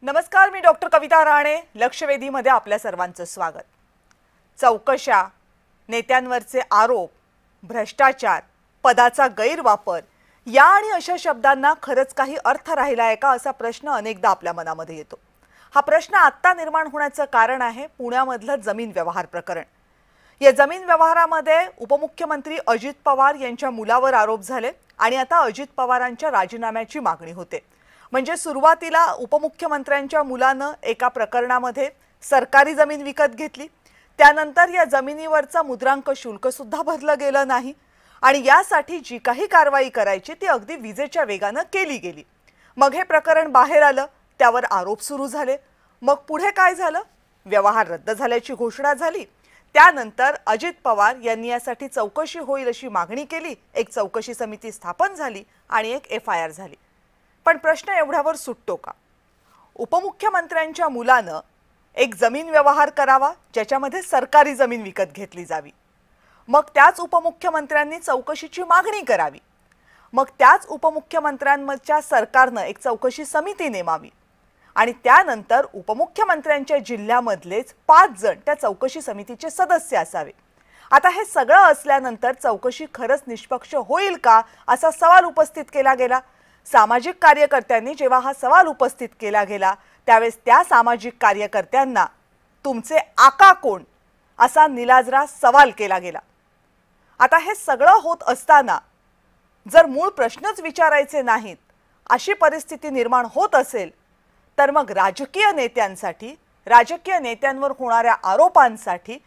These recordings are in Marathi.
नमस्कार, मी डॉक्टर कविता राणे. लक्षवेधीमध्ये आपल्या सर्वांचं स्वागत. चौकशा, नेत्यांवरचे आरोप, भ्रष्टाचार, पदाचा गैरवापर या आणि अशा शब्दांना खरंच काही अर्थ राहिला आहे का असा प्रश्न अनेकदा आपल्या मनामध्ये येतो. हा प्रश्न आत्ता निर्माण होण्याचं कारण आहे पुण्यामधलं जमीन व्यवहार प्रकरण. या जमीन व्यवहारामध्ये उपमुख्यमंत्री अजित पवार यांच्या मुलावर आरोप झाले आणि आता अजित पवारांच्या राजीनाम्याची मागणी होते. म्हणजे सुरुवातीला उपमुख्यमंत्र्यांच्या मुलानं एका प्रकरणामध्ये सरकारी जमीन विकत घेतली, त्यानंतर या जमिनीवरचा मुद्रांक शुल्क सुद्धा भरलं गेलं नाही आणि यासाठी जी काही कारवाई करायची ती अगदी विजेच्या वेगानं केली गेली. मग हे प्रकरण बाहेर आलं, त्यावर आरोप सुरू झाले. मग पुढे काय झालं? व्यवहार रद्द झाल्याची घोषणा झाली. त्यानंतर अजित पवार यांनी यासाठी चौकशी होईल अशी मागणी केली. एक चौकशी समिती स्थापन झाली आणि एक FIR झाली. पण प्रश्न एवढ्यावर सुटतो का? उपमुख्यमंत्र्यांच्या मुलानं एक जमीन व्यवहार करावा ज्याच्यामध्ये सरकारी जमीन विकत घेतली जावी. मग त्याच उपमुख्यमंत्र्यांनी चौकशीची मागणी करावी. मग त्याच उपमुख्यमंत्र्यांच्या सरकारनं एक चौकशी समिती नेमावी आणि त्यानंतर उपमुख्यमंत्र्यांच्या जिल्ह्यामधलेच 5 जण त्या चौकशी समितीचे सदस्य असावे. आता हे सगळं असल्यानंतर चौकशी खरंच निष्पक्ष होईल का असा सवाल उपस्थित केला गेला. सामाजिक कार्यकर्त्यांनी जेव्हा हा सवाल उपस्थित केला गेला त्यावेळेस त्या सामाजिक कार्यकर्त्यांना तुमचे आका कोण असा निलाजरा सवाल केला गेला. आता हे सगळं होत असताना जर मूळ प्रश्नच विचारायचे नाहीत अशी परिस्थिती निर्माण होत असेल तर मग राजकीय नेत्यांसाठी, राजकीय नेत्यांवर होणाऱ्या आरोपांसाठी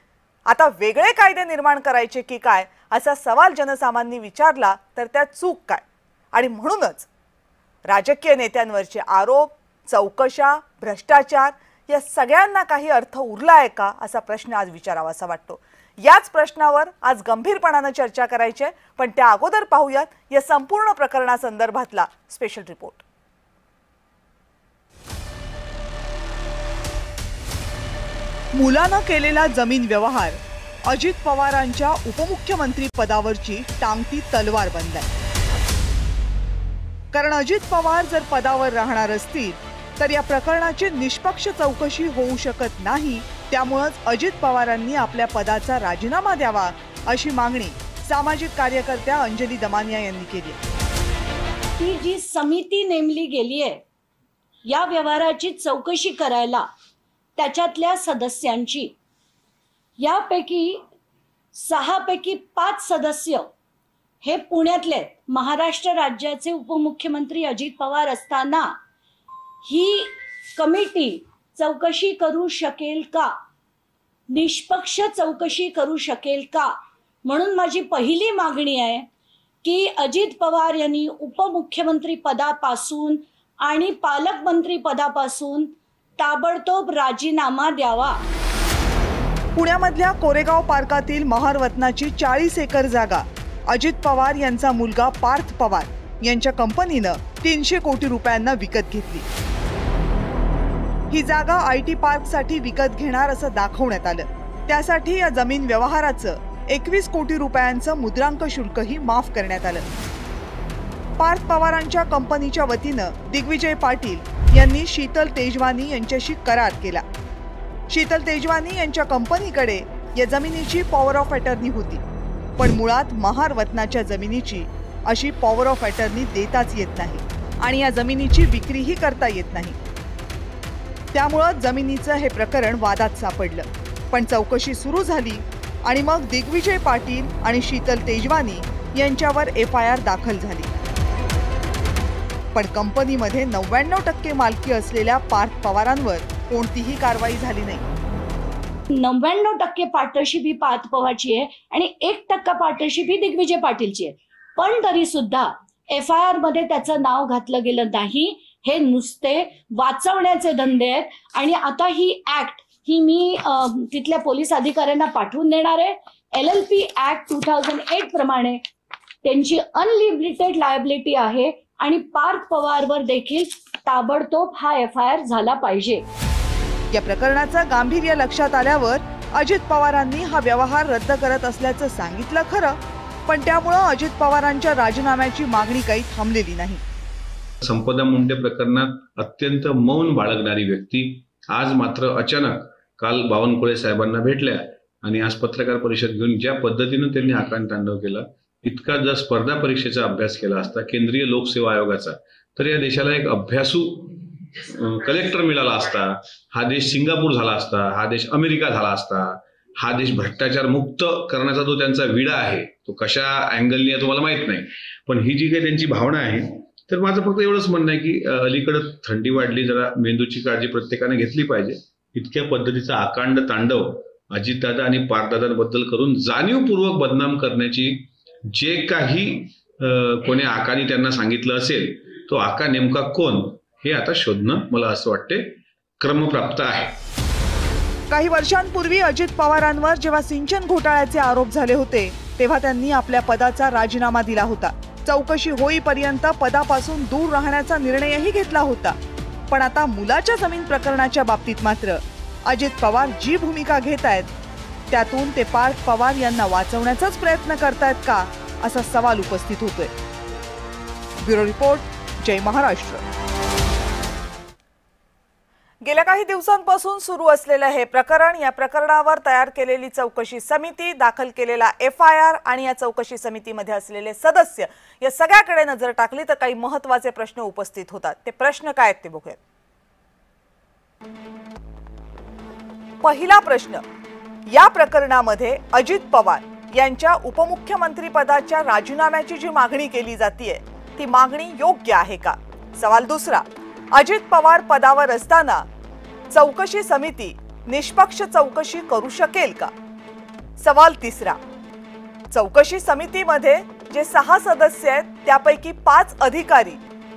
आता वेगळे कायदे निर्माण करायचे की काय असा सवाल जनसामान्यांनी विचारला तर त्यात चूक काय? आणि म्हणूनच राजकीय नेत्यांवरचे आरोप, चौकशा, भ्रष्टाचार या सगळ्यांना काही अर्थ उरला आहे का असा प्रश्न आज विचारावासा वाटतो. याच प्रश्नावर आज गंभीरपणाने चर्चा करायची आहे. पण त्या अगोदर पाहूयात या संपूर्ण प्रकरणासंदर्भातला स्पेशल रिपोर्ट. मुलानं केलेला जमीन व्यवहार अजित पवारांच्या उपमुख्यमंत्री पदावरची टांगती तलवार बनलाय. कारण अजित पवार जर पदावर राहणार असतील तर या प्रकरणाची निष्पक्ष चौकशी होऊ शकत नाही. त्यामुळेच अजित पवारांनी आपल्या पदाचा राजीनामा द्यावा अशी मागणी सामाजिक कार्यकर्त्या अंजली दमानिया यांनी केली. ती जी समिती नेमली गेली आहे या व्यवहाराची चौकशी करायला, त्याच्यातल्या सदस्यांची यापैकी 6 पैकी 5 सदस्य हे पुण्यातले, महाराष्ट्र राज्याचे उपमुख्यमंत्री अजित पवार असताना ही कमिटी चौकशी करू शकेल का, निष्पक्ष चौकशी करू शकेल का? म्हणून माझी पहिली मागणी आहे की अजित पवार यांनी उपमुख्यमंत्री पदापासून आणि पालकमंत्री पदापासून ताबडतोब राजीनामा द्यावा. पुण्यामधल्या कोरेगाव पार्कातील महारत्नाची 40 एकर जागा अजित पवार यांचा मुलगा पार्थ पवार यांच्या कंपनीनं 300 कोटी रुपयांना विकत घेतली. ही जागा IT पार्कसाठी विकत घेणार असं दाखवण्यात आलं. त्यासाठी या जमीन व्यवहाराचं 21 कोटी रुपयांचं मुद्रांक शुल्कही माफ करण्यात आलं. पार्थ पवारांच्या कंपनीच्या वतीनं दिग्विजय पाटील यांनी शीतल तेजवानी यांच्याशी करार केला. शीतल तेजवानी यांच्या कंपनीकडे या जमिनीची पॉवर ऑफ अटर्नी होती. पण मुळात महारत्नाच्या जमिनीची अशी पॉवर ऑफ अटर्नी देताच येत नाही आणि या जमिनीची विक्रीही करता येत नाही. त्यामुळे जमिनीचं हे प्रकरण वादात सापडलं. पण चौकशी सुरू झाली आणि मग दिग्विजय पाटील आणि शीतल तेजवानी यांच्यावर FIR दाखल झाली. पण कंपनीमध्ये 99% मालकी असलेल्या पार्थ पवारांवर कोणतीही कारवाई झाली नाही. 99% पार्टनरशिप ही पार्थ पवारची आहे आणि 1% पार्टनरशिप ही दिग्विजय पाटीलची आहे. पण तरी सुद्धा FIR मध्ये त्याचं नाव घातलं गेलं नाही. हे नुसते वाचवण्याचे धंदे आहेत. आणि आता ही ऍक्ट ही मी तिथल्या पोलीस अधिकाऱ्यांना पाठवून देणार आहे. LLP ऍक्ट 2008 प्रमाणे त्यांची अनलिमिटेड लायबिलिटी आहे आणि पार्थ पवारवर देखील ताबडतोब हा FIR झाला पाहिजे. या प्रकरणाचं गांभीर्य लक्षात आल्यावर अजित पवारांनी हा व्यवहार रद्द करत असल्याचं सांगितलं खरं, पण त्यामुळे अजित पवारांच्या राजीनाम्याची मागणी काही थांबलेली नाही. संपदा मुंडे प्रकरणात अत्यंत मौन बाळगणारी व्यक्ती आज मात्र अचानक काल बावनकुळे साहेबांना भेटल्या आणि आज पत्रकार परिषद घेऊन ज्या पद्धतीनं त्यांनी आकांड तांडव केला, इतका जर स्पर्धा परीक्षेचा अभ्यास केला असता केंद्रीय लोकसेवा आयोगाचा, तर या देशाला एक अभ्यासू कलेक्टर मिळाला असता, हा देश सिंगापूर झाला असता, हा देश अमेरिका झाला असता, हा देश भ्रष्टाचार मुक्त करण्याचा जो त्यांचा विडा आहे तो कशा अँगलनी आहे तुम्हाला माहित नाही, पण ही जी काही त्यांची भावना आहे, तर माझं फक्त एवढंच म्हणणं आहे की अलीकडं थंडी वाढली, जरा मेंदूची काळजी प्रत्येकाने घेतली पाहिजे. इतक्या पद्धतीचा आकांड तांडव अजितदादा आणि पार्थदादांबद्दल करून जाणीवपूर्वक बदनाम करण्याची जे काही कोणी आकाने त्यांना सांगितलं असेल, तो आका नेमका कोण हे आता शोधणं मला असं वाटते क्रमप्राप्त आहे. काही वर्षांपूर्वी अजित पवारांवर जेव्हा सिंचन घोटाळ्याचे आरोप झाले होते तेव्हा त्यांनी आपल्या पदाचा राजीनामा दिला होता. चौकशी होईपर्यंत पदापासून दूर राहण्याचा निर्णयही घेतला होता. पण आता मुलाच्या जमीन प्रकरणाच्या बाबतीत मात्र अजित पवार जी भूमिका घेत आहेत त्यातून ते पार्थ पवार यांना वाचवण्याचाच प्रयत्न करतायत का, असा सवाल उपस्थित होतोय. ब्युरो रिपोर्ट, जय महाराष्ट्र. गेल्या काही दिवसांपासून सुरू असलेलं हे प्रकरण, या प्रकरणावर तयार केलेली चौकशी समिती, दाखल केलेला FIR आणि या चौकशी समितीमध्ये असलेले सदस्य, या सगळ्याकडे नजर टाकली तर काही महत्त्वाचे प्रश्न उपस्थित होतात. ते प्रश्न काय आहेत ते बघूयात. पहिला प्रश्न, या प्रकरणामध्ये अजित पवार यांच्या उपमुख्यमंत्री पदाच्या राजीनाम्याची जी मागणी केली जाते ती मागणी योग्य आहे का? सवाल दुसरा, अजित पवार पदावर असताना चौकशी समिती निष्पक्ष चौकशी करू शकेल का? सवाल तिसरा, चौकशी समितीमध्ये जे 6 सदस्य आहेत त्यापैकी 5 अधिकारी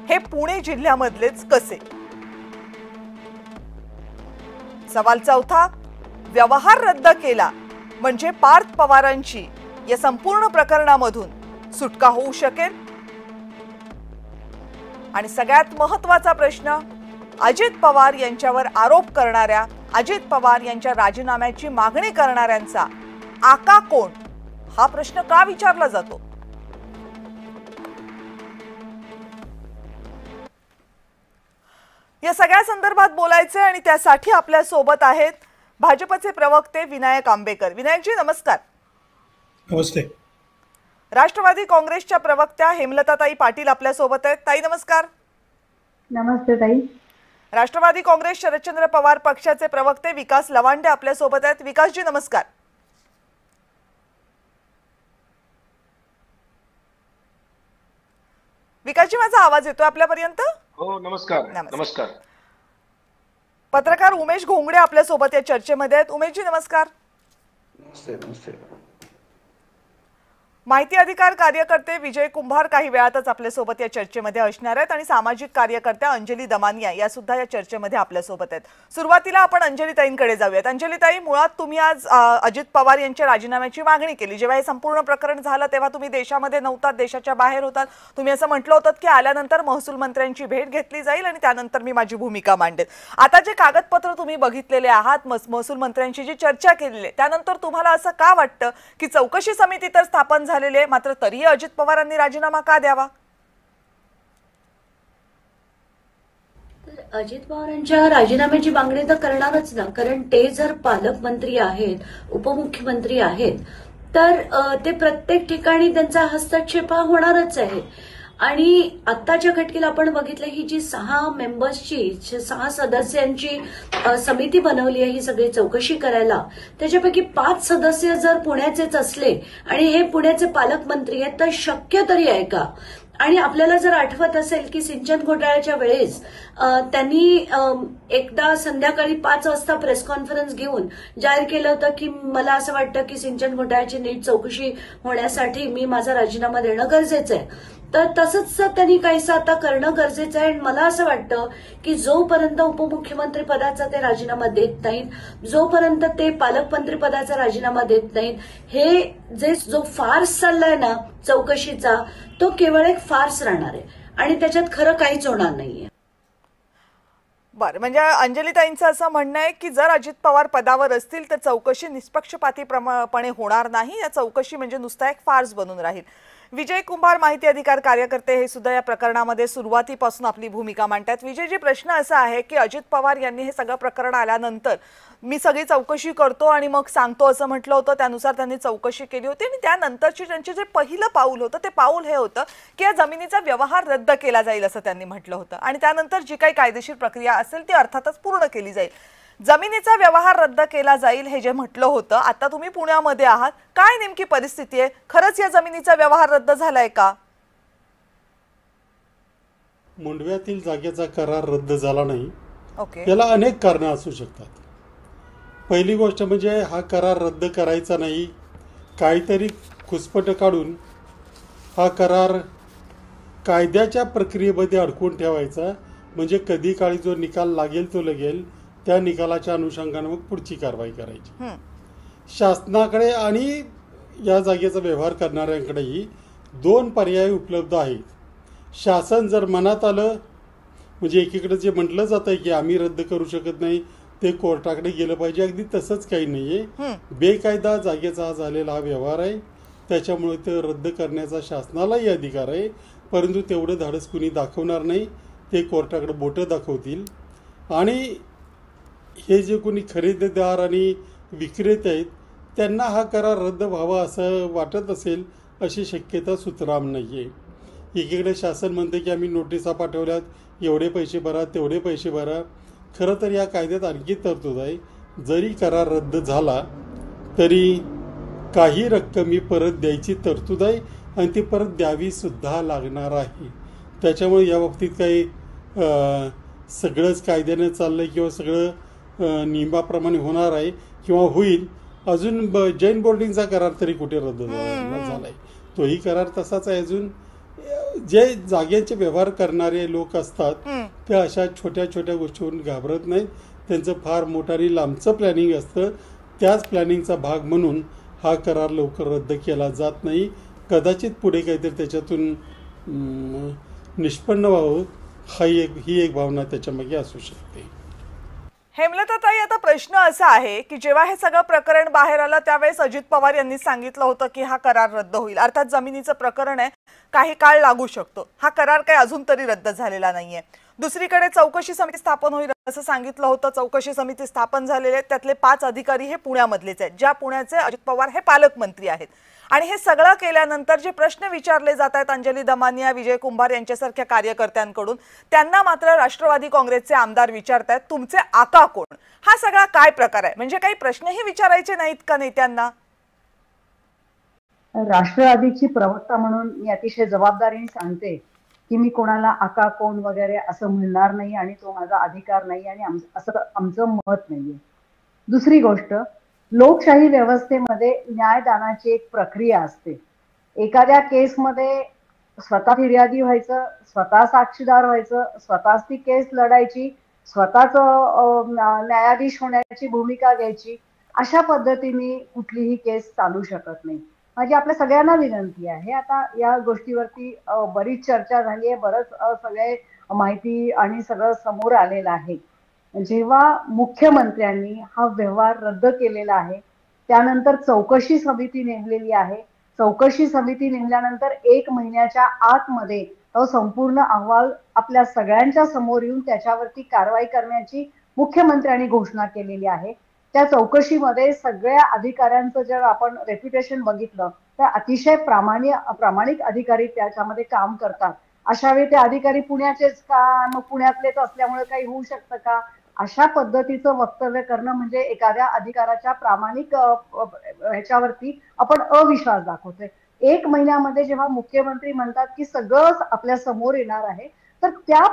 हे पुणे जिल्ह्यामधलेच कसे? सवाल चौथा, व्यवहार रद्द केला म्हणजे पार्थ पवारांची या संपूर्ण प्रकरणामधून सुटका होऊ शकेल? आणि सगळ्यात महत्त्वाचा प्रश्न, अजित पवार यांच्यावर आरोप करणाऱ्या, अजित पवार यांच्या राजीनाम्याची मागणी करणाऱ्यांचा आका कोण, हा प्रश्न का विचारला जातो? या सगळ्या संदर्भात बोलायचे आणि त्यासाठी आपल्या सोबत आहेत भाजपचे प्रवक्ते विनायक आंबेकर. विनायकजी नमस्कार. नमस्ते. राष्ट्रवादी काँग्रेसच्या प्रवक्त्या हेमलताताई पाटील आपल्या सोबत आहेत. ताई नमस्कार. नमस्ते ताई. राष्ट्रवादी काँग्रेस शरदचंद्र पवार पक्षाचे प्रवक्ते विकास लवांडे आपल्या सोबत आहेत. विकासजी नमस्कार. विकासजी, माझा आवाज येतोय आपल्यापर्यंत? हो, नमस्कार. नमस्कार. पत्रकार उमेश घोंगडे आपल्या सोबत या चर्चेमध्ये आहेत. उमेशजी नमस्कार. नमस्ते. नमस्ते. माहिती अधिकार कार्यकर्ते विजय कुंभार काही वेळातच आपल्या सोबत या चर्चेमध्ये असणार आहेत आणि सामाजिक कार्यकर्त्या अंजली दमानिया या सुद्धा या चर्चेमध्ये आपल्या सोबत आहेत. सुरुवातीला आपण अंजलीताईंकडे जाऊयात. अंजलीताई, मुळात तुम्ही आज अजित पवार यांच्या राजीनाम्याची मागणी केली. जेव्हा हे संपूर्ण प्रकरण झालं तेव्हा तुम्ही देशामध्ये नव्हतात, देशाच्या बाहेर होतात. तुम्ही असं म्हटलं होतं की आल्यानंतर महसूल मंत्र्यांची भेट घेतली जाईल आणि त्यानंतर मी माझी भूमिका मांडेल. आता जे कागदपत्र तुम्ही बघितलेले आहात, महसूल मंत्र्यांची जी चर्चा केलेली आहे, त्यानंतर तुम्हाला असं का वाटतं की चौकशी समिती तर स्थापन झालेले मात्र तरीही अजित पवारांनी राजीनामा का द्यावा? तर अजित पवारांच्या राजीनाम्याची मागणी तर करणारच ना, कारण ते जर पालकमंत्री आहेत, उपमुख्यमंत्री आहेत, तर ते प्रत्येक ठिकाणी त्यांचा हस्तक्षेप हा होणारच आहे. आणि आत्ताच्या घटकेला आपण बघितलं, ही जी 6 मेंबर्सची 6 सदस्यांची समिती बनवली आहे ही सगळी चौकशी करायला, त्याच्यापैकी 5 सदस्य जर पुण्याचेच असले आणि हे पुण्याचे पालकमंत्री आहेत तर शक्य तरी आहे का? आणि आपल्याला जर आठवत असेल की सिंचन घोटाळ्याच्या वेळेस त्यांनी एकदा संध्याकाळी 5 वाजता प्रेस कॉन्फरन्स घेऊन जाहीर केलं होतं की मला असं वाटतं की सिंचन घोटाळ्याची नीट चौकशी होण्यासाठी मी माझा राजीनामा देणं गरजेचं आहे. तर तसंच त्यांनी काहीसं आता करणं गरजेचं आहे. आणि मला असं वाटतं की जोपर्यंत उपमुख्यमंत्री पदाचा ते राजीनामा देत नाहीत, जोपर्यंत ते पालकमंत्री पदाचा राजीनामा देत नाहीत, हे जो फार्स चाललाय ना चौकशीचा, तो केवळ एक फार्स राहणार आहे आणि त्याच्यात खरं काहीच होणार नाहीये. बरं, म्हणजे अंजलीताईंचं असं म्हणणं आहे की जर अजित पवार पदावर असतील तर चौकशी निष्पक्षपातीपणे होणार नाही. या चौकशी म्हणजे नुसता एक फार्स बनून राहील. विजय कुंभार माहिती अधिकार कार्यकर्ते हे सुद्धा या प्रकरणामध्ये सुरुवातीपासून आपली भूमिका मांडतात। विजयजी, प्रश्न असा आहे की अजित पवार यांनी हे सगळं प्रकरण आल्यानंतर मी सगळी चौकशी करतो आणि मग सांगतो असं म्हटलं होतं। त्यानुसार त्यांनी चौकशी केली होती आणि त्यानंतरची त्यांचे जे पहिलं पाऊल होतं ते पाऊल हे होतं की या जमिनीचा व्यवहार रद्द केला जाईल असं त्यांनी म्हटलं होतं आणि त्यानंतर जी काही कायदेशीर प्रक्रिया असेल ती अर्थातच पूर्ण केली जाईल। जमिनीचा व्यवहार रद्द केला जाईल हे जे म्हटलं होतं, आता तुम्ही पुण्यामध्ये आहात, काय नेमकी परिस्थिती आहे? खरंच या जमिनीचा व्यवहार रद्द झालाय का? मुंडव्यातील जागेचा करार रद्द झाला नाही। ओके, याला अनेक कारणं असू शकतात। पहिली गोष्ट म्हणजे हा करार रद्द करायचा नाही, काहीतरी खुसपट काढून हा करार कायद्याच्या प्रक्रियेमध्ये अडकून ठेवायचा, म्हणजे कधी काळी जो निकाल लागेल तो लागेल, त्या निकालाच्या अनुषंगाने मग पुढची कारवाई करायची। शासनाकडे आणि या जागेचा व्यवहार करणाऱ्यांकडेही दोन पर्याय उपलब्ध आहेत। शासन जर मनात आलं, म्हणजे एकीकडे जे म्हटलं जातं की आम्ही रद्द करू शकत नाही, ते कोर्टाकडे गेलं पाहिजे, अगदी तसंच काही नाही आहे। बेकायदा जागेचा हा झालेला हा व्यवहार आहे, त्याच्यामुळे ते रद्द करण्याचा शासनालाही अधिकार आहे, परंतु तेवढं धाडस कुणी दाखवणार नाही, ते कोर्टाकडे बोटं दाखवतील। आणि हे जे कोणी खरेदीदार आणि विक्रेते आहेत त्यांना हा करार रद्द व्हावा असं वाटत असेल, अशी शक्यता सुतराम नाही आहे। एकीकडे शासन म्हणते की आम्ही नोटिसा पाठवल्यात, एवढे पैसे भरा, तेवढे पैसे भरा। खरं तर या कायद्यात आणखी तरतूद आहे, जरी करार रद्द झाला तरी काही रक्कमी परत द्यायची तरतूद आहे आणि ती परत द्यावी सुद्धा लागणार आहे। त्याच्यामुळे या बाबतीत काही सगळंच कायद्याने चाललं आहे किंवा सगळं नियमाप्रमाणे होणार आहे किंवा होईल। अजून जैन बोर्डिंगचा करार तरी कुठे रद्द झाला आहे? तोही करार तसाच आहे। अजून जे जागेचे व्यवहार करणारे लोक असतात ते अशा छोट्या छोट्या गोष्टीवरून घाबरत नाहीत, त्यांचं फार मोठं आणि लांबचं प्लॅनिंग असतं। त्याच प्लॅनिंगचा भाग म्हणून हा करार लवकर रद्द केला जात नाही। कदाचित पुढे काहीतरी त्याच्यातून निष्पन्न व्हावं ही एक भावना त्याच्यामागे असू शकते। हेमलताताई, आता प्रश्न असा आहे की जेव्हा हे सगळं प्रकरण बाहेर आलं त्यावेळेस अजित पवार यांनी सांगितलं होतं की हा करार रद्द होईल। अर्थात जमिनीचं प्रकरण आहे, काही काळ लागू शकतो, हा करार काही अजून तरी रद्द झालेला नाहीये। दुसरीकडे चौकशी समिती स्थापन होईल असं सांगितलं होतं, चौकशी समिती स्थापन झालेले आहेत, त्यातले 5 अधिकारी हे पुण्यामधलेच आहेत, ज्या पुण्याचे अजित पवार हे पालकमंत्री आहेत। आणि हे सगळं केल्यानंतर जे प्रश्न विचारले जात आहेत अंजली दमानिया, विजय कुंभार यांच्यासारख्या कार्यकर्त्यांकडून, त्यांना मात्र राष्ट्रवादी काँग्रेसचे आमदार विचारतायत तुमचे आका कोण? हा सगळा काय प्रकार आहे? म्हणजे काही प्रश्नही विचारायचे नाहीत का नेत्यांना? राष्ट्रवादीची प्रवक्ता म्हणून मी अतिशय जबाबदारीने सांगते की मी कोणाला आका कोण वगैरे असं म्हणणार नाही आणि तो माझा अधिकार नाही आणि असं आमचं मत नाहीये। दुसरी गोष्ट, लोकशाही व्यवस्थेमध्ये न्यायदानाची एक प्रक्रिया असते। एखाद्या केसमध्ये स्वतः फिर्यादी व्हायचं, स्वतः साक्षीदार व्हायचं, स्वतःच ती केस लढायची, स्वतःच न्यायाधीश होण्याची भूमिका घ्यायची। अशा पद्धतीने कुठलीही केस चालू शकत नाही। माझी आपल्या सगळ्यांना विनंती आहे, आता या गोष्टीवरती बरीच चर्चा झाली आहे, बरंच सगळे माहिती आणि सगळं समोर आलेलं आहे। जेव्हा मुख्यमंत्र्यांनी हा व्यवहार रद्द केलेला आहे, त्यानंतर चौकशी समिती नेमलेली आहे। चौकशी समिती नेमल्यानंतर 1 महिन्याच्या आतमध्ये तो संपूर्ण अहवाल आपल्या सगळ्यांच्या समोर येऊन त्याच्यावरती कारवाई करण्याची मुख्यमंत्र्यांनी घोषणा केलेली आहे। त्या चौकशीमध्ये सगळ्या अधिकाऱ्यांचं जर आपण रेप्युटेशन बघितलं तर अतिशय प्रामाणिक अधिकारी त्याच्यामध्ये काम करतात। अशा वेळी ते अधिकारी पुण्याचेच का, मग पुण्यातलेच असल्यामुळे काही होऊ शकतं का? अशा पद्धतीचं वक्तव्य करणं म्हणजे एखाद्या अधिकाराच्या प्रामाणिक ह्याच्यावरती आपण अविश्वास दाखवतोय। 1 महिन्यामध्ये जेव्हा मुख्यमंत्री म्हणतात की सगळं आपल्या समोर येणार आहे, तर त्या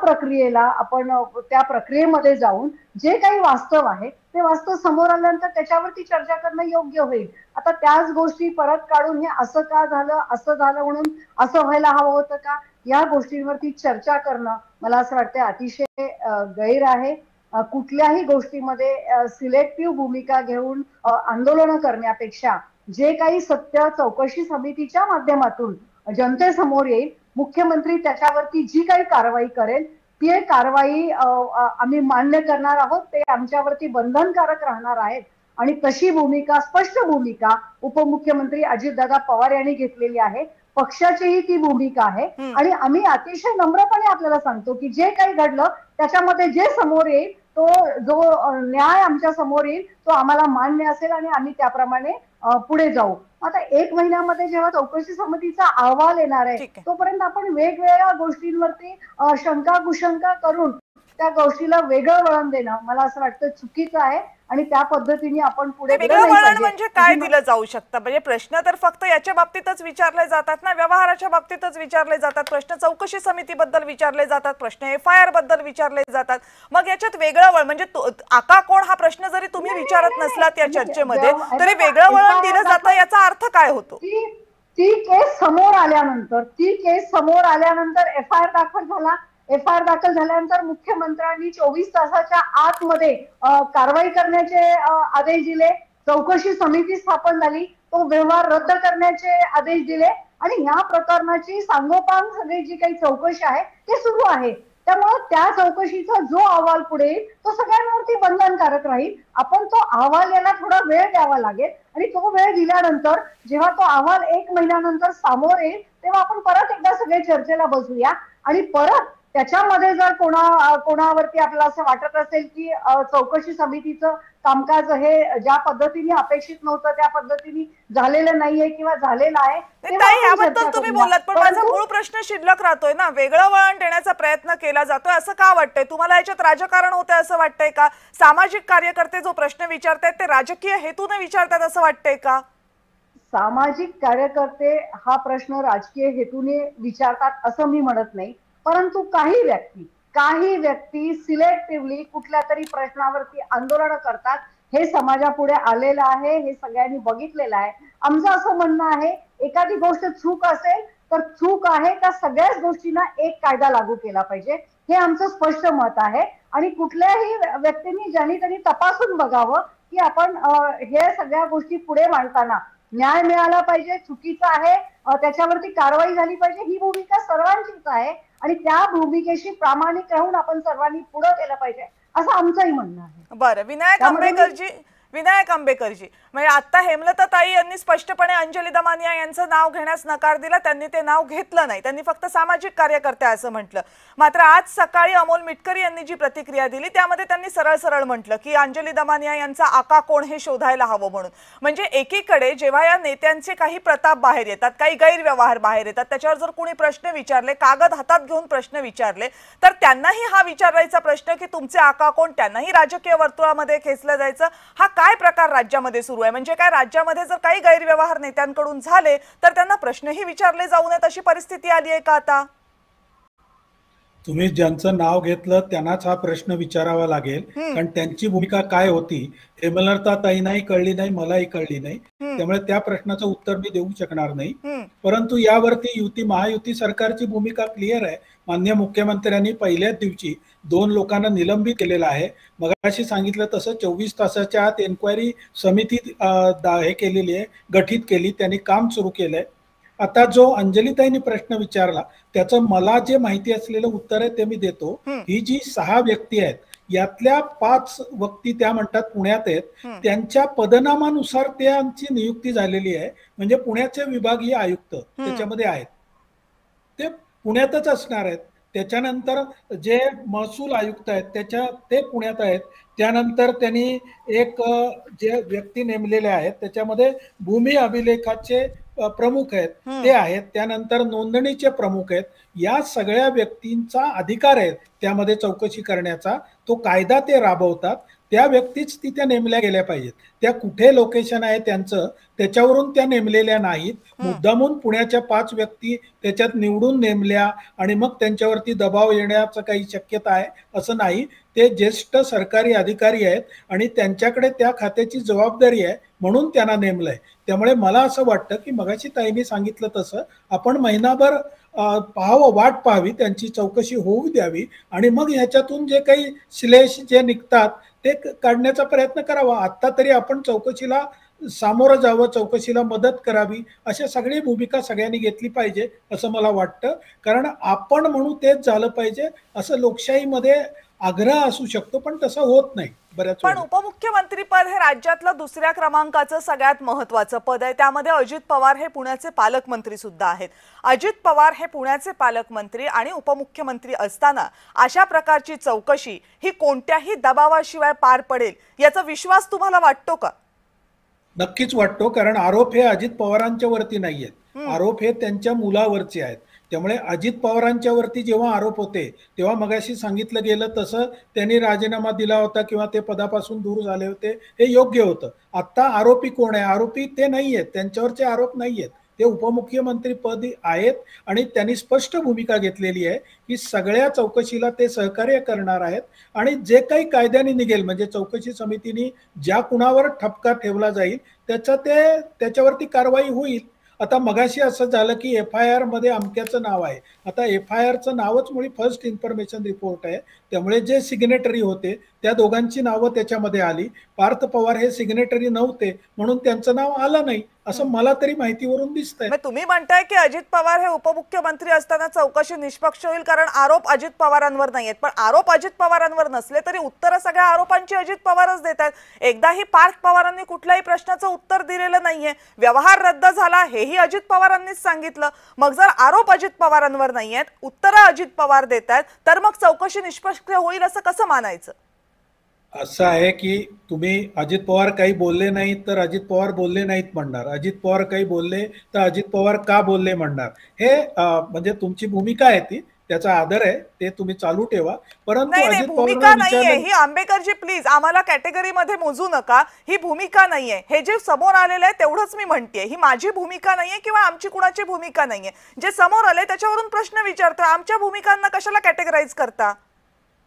प्रक्रियेमध्ये जाऊन जे काही वास्तव आहे ते वास्तव समोर आल्यानंतर त्याच्यावरती चर्चा करणं योग्य होईल। आता त्याच गोष्टी परत काढून हे असं का झालं, असं झालं म्हणून असं व्हायला हवं होतं का, या गोष्टींवरती चर्चा करणं मला असं वाटतं अतिशय गैर आहे। कुठल्याही गोष्टीमध्ये सिलेक्टिव्ह भूमिका घेऊन आंदोलन करण्यापेक्षा जे काही सत्य चौकशी समितीच्या माध्यमातून जनतेसमोर येईल, मुख्यमंत्री त्याच्यावरती जी काही कारवाई करेल ती कारवाई आम्ही मान्य करणार आहोत, ते आमच्यावरती बंधनकारक राहणार आहेत। आणि तशी भूमिका, स्पष्ट भूमिका उपमुख्यमंत्री अजितदादा पवार यांनी घेतलेली आहे। पक्षाचीही ती भूमिका आहे आणि आम्ही अतिशय नम्रपणे आपल्याला सांगतो की जे काही घडलं त्याच्यामध्ये जे समोर येईल तो जो न्याय आमच्या समोर येईल तो आम्हाला मान्य असेल आणि आम्ही त्याप्रमाणे पुढे जाऊ. आता 1 महिन्यामध्ये जेव्हा चौकशी समितीचा अहवाल येणार आहे तोपर्यंत आपण वेगवेगळ्या गोष्टींवरती शंका कुशंका करून त्या गोष्टीला वेगळं वळण देणं मला असं वाटतं चुकीचं आहे आणि त्या पद्धतीने आपण पुढे वेगळं वळण म्हणजे काय दिलं जाऊ शकतं? म्हणजे प्रश्न तर फक्त याच्या बाबतीतच विचारले जातात ना, व्यवहाराच्या बाबतीतच विचारले जातात प्रश्न, चौकशी समितीबद्दल विचारले जातात प्रश्न, FIR बद्दल विचारले जातात. मग याच्यात वेगळं वळण म्हणजे आका कोण हा प्रश्न जरी तुम्ही विचारत नसलात या चर्चेमध्ये तरी वेगळं वळण दिलं जातं याचा अर्थ काय होतो? ती केस समोर आल्यानंतर FIR दाखल झाला. FIR दाखल झाल्यानंतर मुख्यमंत्र्यांनी 24 तासाच्या आतमध्ये कारवाई करण्याचे आदेश दिले. चौकशी समिती स्थापन झाली. तो व्यवहार रद्द करण्याचे आदेश दिले आणि ह्या प्रकरणाची सांगोपांग सगळी जी काही चौकशी आहे ते सुरू आहे. त्यामुळे त्या चौकशीचा जो अहवाल पुढे येईल तो सगळ्यांवरती बंधनकारक राहील. आपण तो अहवाल याला थोडा वेळ द्यावा लागेल आणि तो वेळ दिल्यानंतर जेव्हा तो अहवाल 1 महिन्यानंतर समोर येईल तेव्हा आपण परत एकदा सगळे चर्चेला बसूया आणि परत त्याच्यामध्ये जर कोणावरती आपल्याला असं वाटत असेल की चौकशी समितीचं कामकाज हे ज्या पद्धतीने अपेक्षित नव्हतं त्या पद्धतीने झालेलं नाहीये किंवा झालेलं आहे याबद्दल तुम्ही बोललात पण माझा मूळ प्रश्न शिल्लक राहतोय ना, वेगळं वळण देण्याचा प्रयत्न केला जातोय असं का वाटतंय तुम्हाला? याच्यात राजकारण होतंय असं वाटतंय का? सामाजिक कार्यकर्ते जो प्रश्न विचारतायत ते राजकीय हेतूने विचारतात असं वाटतंय का? सामाजिक कार्यकर्ते हा प्रश्न राजकीय हेतूने विचारतात असं मी म्हणत नाही, परंतु काही व्यक्ती सिलेक्टिव्हली कुठल्या तरी प्रश्नावरती आंदोलन करतात. हे समाजापुढे आलेलं आहे, हे सगळ्यांनी बघितलेलं आहे. आमचं असं म्हणणं आहे एखादी गोष्ट चूक असेल तर चूक आहे का सगळ्याच गोष्टींना एक कायदा लागू केला पाहिजे हे आमचं स्पष्ट मत आहे आणि कुठल्याही व्यक्तींनी ज्यांनी त्यांनी तपासून बघावं की आपण हे सगळ्या गोष्टी पुढे मांडताना न्याय मिळाला पाहिजे, चुकीचं आहे त्याच्यावरती कारवाई झाली पाहिजे ही भूमिका सर्वांचीच आहे आणि त्या भूमिकेशी प्रामाणिक राहून आपण सर्वांनी पुढे केलं पाहिजे असं आमचंही म्हणणं आहे. बरं, विनायक आंबेकरजी म्हणजे आता हेमलताताई यांनी स्पष्टपणे अंजली दमानिया यांचं नाव घेण्यास नकार दिला. त्यांनी ते नाव घेतलं नाही, त्यांनी फक्त सामाजिक कार्यकर्ते असं म्हटलं. मात्र आज सकाळी अमोल मिटकरी यांनी जी प्रतिक्रिया दिली त्यामध्ये त्यांनी सरळ सरळ म्हटलं की अंजली दमानिया यांचा आका कोण हे शोधायला हवं म्हणून. म्हणजे एकीकडे जेव्हा या नेत्यांचे काही प्रताप बाहेर येतात, काही गैरव्यवहार बाहेर येतात, त्याच्यावर जर कोणी प्रश्न विचारले, कागद हातात घेऊन प्रश्न विचारले तर त्यांनाही हा विचारायचा प्रश्न की तुमचे आका कोण, त्यांनाही राजकीय वर्तुळामध्ये खेचलं जायचं. हा काय प्रकार राज्यामध्ये सुरू आहे? म्हणजे काय राज्यामध्ये जर काही गैरव्यवहार नेत्यांकडून झाले तर त्यांना प्रश्नही विचारले जाऊ नयेत अशी परिस्थिती आली आहे का आता? तुम्ही ज्यांचं नाव घेतलं त्यांनाच हा प्रश्न विचारावा लागेल, कारण त्यांची भूमिका काय होती हेमलताताईंनाही कळली नाही, मलाही कळली नाही. त्यामुळे त्या प्रश्नाचं उत्तर मी देऊ शकणार नाही. परंतु यावरती महायुती सरकारची भूमिका क्लिअर आहे. माननीय मुख्यमंत्र्यांनी पहिल्याच दिवशी 2 लोकांना निलंबित केलेलं आहे. मगाशी सांगितलं तसं 24 तासाच्या आत एन्क्वायरी समिती हे केलेली आहे, गठीत केली, त्यांनी काम सुरू केलंय. आता जो अंजलीताईंनी प्रश्न विचारला त्याचं मला जे माहिती असलेलं उत्तर आहे ते मी देतो. ही जी 6 व्यक्ती आहेत यातल्या 5 व्यक्ती त्या म्हणतात पुण्यात आहेत, त्यांच्या पदनामानुसार त्यांची नियुक्ती झालेली आहे. म्हणजे पुण्याचे विभागीय आयुक्त त्याच्यामध्ये आहेत, ते पुण्यातच असणार आहेत. त्याच्यानंतर जे महसूल आयुक्त आहेत ते पुण्यात आहेत. त्यानंतर त्यांनी एक जे व्यक्ती नेमलेले आहेत त्याच्यामध्ये भूमी अभिलेखाचे प्रमुख आहेत ते आहेत. त्यानंतर नोंदणीचे प्रमुख आहेत. या सगळ्या व्यक्तींचा अधिकार आहे त्यामध्ये चौकशी करण्याचा. तो कायदा ते राबवतात. त्या व्यक्तीच तिथे नेमल्या गेल्या पाहिजेत. त्या कुठे लोकेशन आहे त्यांचं त्याच्यावरून त्या नेमलेल्या नाहीत. मुद्दामून पुण्याच्या 5 व्यक्ती त्याच्यात निवडून नेमल्या आणि मग त्यांच्यावरती दबाव येण्याचं काही शक्यता आहे असं नाही. ते ज्येष्ठ सरकारी अधिकारी आहेत आणि त्यांच्याकडे त्या खात्याची जबाबदारी आहे म्हणून त्यांना नेमलंय. त्यामुळे मला असं वाटतं की मगाशी ताईंनी सांगितलं तसं आपण महिनाभर वाट पाहावी, त्यांची चौकशी होऊ द्यावी आणि मग ह्याच्यातून जे काही श्लेष जे निघतात ते काढण्याचा प्रयत्न करावा. आत्ता तरी आपण चौकशीला सामोरं जावं, चौकशीला मदत करावी, अशा सगळी भूमिका सगळ्यांनी घेतली पाहिजे असं मला वाटतं. कारण आपण म्हणू तेच झालं पाहिजे असं लोकशाहीमध्ये आग्रह असू शकतो, पण तसं होत नाही बऱ्याच पण वेळा. उपमुख्यमंत्री पद हे राज्यातलं दुसऱ्या क्रमांकाचं सगळ्यात महत्वाचं पद आहे. त्यामध्ये अजित पवार हे पुण्याचे पालकमंत्री सुद्धा आहेत. अजित पवार हे पुण्याचे पालकमंत्री आणि उपमुख्यमंत्री असताना अशा प्रकारची चौकशी ही कोणत्याही दबावाशिवाय पार पडेल याचा विश्वास तुम्हाला वाटतो का? नक्कीच वाटतो, कारण आरोप हे अजित पवारांच्या वरती नाही आहेत, आरोप हे त्यांच्या मुलावरचे आहेत. त्यामुळे अजित पवारांच्या वरती जेव्हा आरोप होते तेव्हा मगाशी सांगितलं गेलं तसं त्यांनी राजीनामा दिला होता किंवा ते पदापासून दूर झाले होते, हे योग्य होतं. आता आरोपी कोण आहे? आरोपी ते नाही आहेत, त्यांच्यावरचे आरोप नाही आहेत, ते उपमुख्यमंत्री पद आहेत आणि त्यांनी स्पष्ट भूमिका घेतलेली आहे की सगळ्या चौकशीला ते सहकार्य करणार आहेत आणि जे काही कायद्याने निघेल, म्हणजे चौकशी समितीने ज्या कुणावर ठपका ठेवला जाईल त्याच्यावरती कारवाई होईल. आता मगाशी असं झालं की FIR मध्ये अमक्याचं नाव आहे. आता FIRचं नावच मुळी फर्स्ट इन्फॉर्मेशन रिपोर्ट आहे, त्यामुळे जे सिग्नेटरी होते त्या दोघांची नावं त्याच्यामध्ये आली. पार्थ पवार हे सिग्नेटरी नव्हते म्हणून त्यांचं नाव आलं नाही, असं मला तरी माहितीवरून दिसतंय. तुम्ही म्हणताय की अजित पवार हे उपमुख्यमंत्री असताना चौकशी निष्पक्ष होईल कारण आरोप अजित पवारांवर नाहीयेत. पण आरोप अजित पवारांवर नसले तरी उत्तर सगळ्या आरोपांची अजित पवारच देतात. एकदाही पार्थ पवारांनी कुठल्याही प्रश्नाचं उत्तर दिलेलं नाहीये. व्यवहार रद्द झाला हेही अजित पवारांनीच सांगितलं. मग जर आरोप अजित पवारांवर नाहीयेत, उत्तरं अजित पवार देतात, तर मग चौकशी निष्पक्ष होईल असं कसं मानायचं? असं आहे की तुम्ही अजित पवार काही बोलले नाहीत तर अजित पवार बोलले नाहीत म्हणणार, अजित पवार काही बोलले तर अजित पवार का बोलले म्हणणार. हे म्हणजे तुमची भूमिका आहे, ती त्याचा आदर आहे, ते तुम्ही चालू ठेवा. परंतु अजित भूमिका नाहीये ही. आंबेकरजी प्लीज आम्हाला कॅटेगरीमध्ये मोजू नका. ही भूमिका नाहीये. हे जे समोर आलेलं आहे तेवढंच मी म्हणतेय. ही माझी भूमिका नाहीये किंवा आमची कुणाची भूमिका नाहीये. जे समोर आलंय त्याच्यावरून प्रश्न विचारतोय. आमच्या भूमिकांना कशाला कॅटेगराईज करता?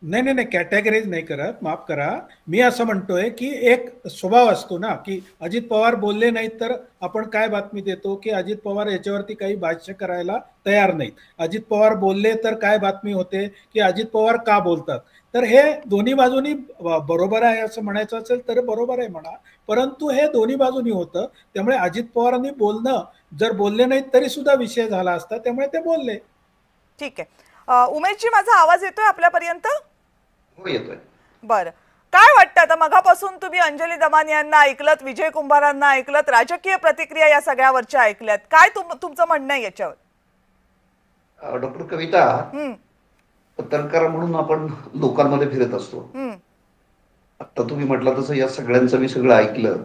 नाही, कॅटेगरीज नाही करत, माफ करा. मी असं म्हणतोय की एक स्वभाव असतो ना की अजित पवार बोलले नाहीत तर आपण काय बातमी देतो की अजित पवार याच्यावरती काही भाष्य करायला तयार नाहीत. अजित पवार बोलले तर काय बातमी होते की अजित पवार का बोलतात. तर हे दोन्ही बाजूनी बरोबर आहे असं म्हणायचं असेल तर बरोबर आहे म्हणा, परंतु हे दोन्ही बाजूनी होतं. त्यामुळे अजित पवारांनी बोलणं, जर बोलले नाहीत तरी सुद्धा विषय झाला असता, त्यामुळे ते बोलले. ठीक आहे. उमेशजी, माझा आवाज येतोय आपल्यापर्यंत? येतोय. बरं, काय वाटतं आता मगापासून तुम्ही अंजली दमानी यांना ऐकलत, विजय कुंभारांना ऐकलत, राजकीय प्रतिक्रिया या सगळ्यावरच्या ऐकल्यात, काय तुमचं म्हणणं आहे याच्यावर? डॉक्टर कविता, पत्रकार म्हणून आपण लोकांमध्ये फिरत असतो. आता तुम्ही म्हटलं तसं या सगळ्यांचं मी सगळं ऐकलं,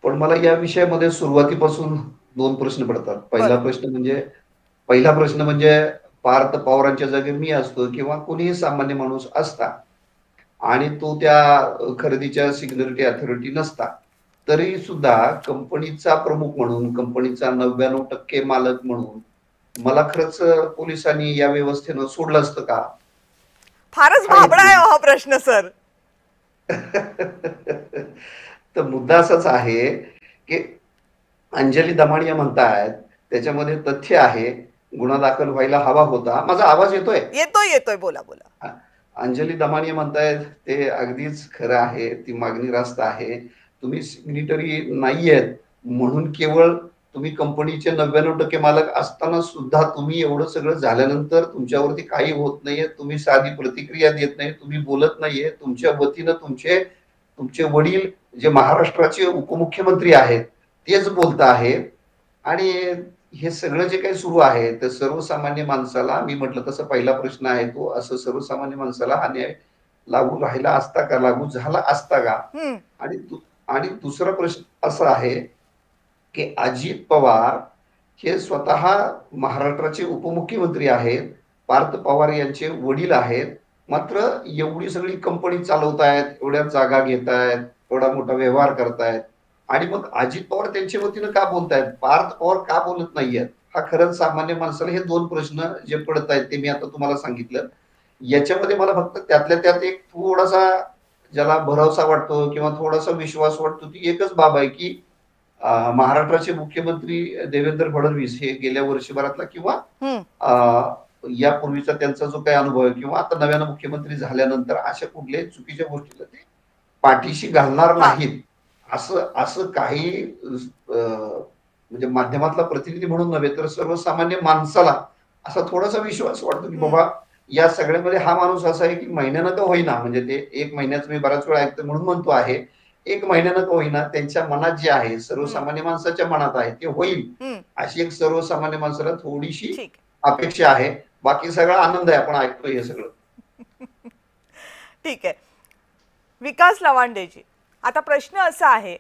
पण मला या विषयामध्ये सुरुवातीपासून दोन प्रश्न पडतात. पहिला प्रश्न म्हणजे पार्थ पवारांच्या जागी मी असतो किंवा कोणीही सामान्य माणूस असता आणि तो त्या खरेदीच्या सिक्युरिटी अथॉरिटी नसता, तरी सुद्धा कंपनीचा प्रमुख म्हणून, कंपनीचा 99% मालक म्हणून मला खरंच पोलिसांनी या व्यवस्थेनं सोडलं असतं का? फारच भाबडा आहे हा प्रश्न सर. तर मुद्दा असाच आहे की अंजली दमानिया म्हणतायत, त्याच्यामध्ये तथ्य आहे, गुन्हा दाखल व्हायला हवा होता. माझा आवाज येतोय? येतोय, बोला. अंजली दमानिया म्हणतायत ते अगदीच खरं आहे, ती मागणी रास्त आहे. तुम्ही सिग्नेटरी नाहीयेत म्हणून केवळ तुम्ही कंपनीचे 99% मालक असताना सुद्धा तुम्ही एवढं सगळं झाल्यानंतर तुमच्यावरती काही होत नाहीये, तुम्ही साधी प्रतिक्रिया देत नाही, तुम्ही बोलत नाहीये. तुमच्या वतीनं तुमचे वडील जे महाराष्ट्राचे उपमुख्यमंत्री आहेत तेच बोलत आहेत. आणि हे सगळं जे काही सुरू आहे तर सर्वसामान्य माणसाला, मी म्हटलं तसं पहिला प्रश्न आहे तो, असं सर्वसामान्य माणसाला हा न्याय लागू राहिला असता का, लागू झाला असता का? आणि दुसरा प्रश्न असा आहे की अजित पवार हे स्वतः महाराष्ट्राचे उपमुख्यमंत्री आहेत, पार्थ पवार यांचे वडील आहेत, मात्र एवढी सगळी कंपनी चालवतायत, एवढ्या जागा घेतायत, एवढा मोठा व्यवहार करतायत, आणि मग अजित पवार त्यांच्या वतीनं का बोलतायत, पार्थ पवार का बोलत नाहीयेत? हा खरंच सामान्य माणसाला हे दोन प्रश्न जे पडत आहेत ते मी आता तुम्हाला सांगितलं. याच्यामध्ये मला फक्त त्यातल्या त्यात एक थोडासा ज्याला भरवसा वाटतो किंवा थोडासा विश्वास वाटतो ती एकच बाब आहे की महाराष्ट्राचे मुख्यमंत्री देवेंद्र फडणवीस हे गेल्या वर्षभरातला किंवा यापूर्वीचा त्यांचा जो काही अनुभव आहे किंवा आता नव्यानं मुख्यमंत्री झाल्यानंतर अशा कुठल्याही चुकीच्या गोष्टीला ते पाठीशी घालणार नाहीत, असं काही म्हणजे माध्यमातला प्रतिनिधी म्हणून नव्हे तर सर्वसामान्य माणसाला असा थोडासा विश्वास वाटतो की बाबा या सगळ्यामध्ये हा माणूस असा आहे की महिन्यानं का होईना, म्हणजे ते 1 महिन्याचं मी बराच वेळा ऐकतो म्हणून म्हणतो आहे, 1 महिन्यानं का होईना त्यांच्या मनात जे आहे, सर्वसामान्य माणसाच्या मनात आहे ते होईल, अशी एक सर्वसामान्य माणसाला थोडीशी ठीक अपेक्षा आहे. बाकी सगळा आनंद आहे, आपण ऐकतोय हे सगळं. ठीक आहे. विकास लवांडेजी, आता प्रश्न असा आहे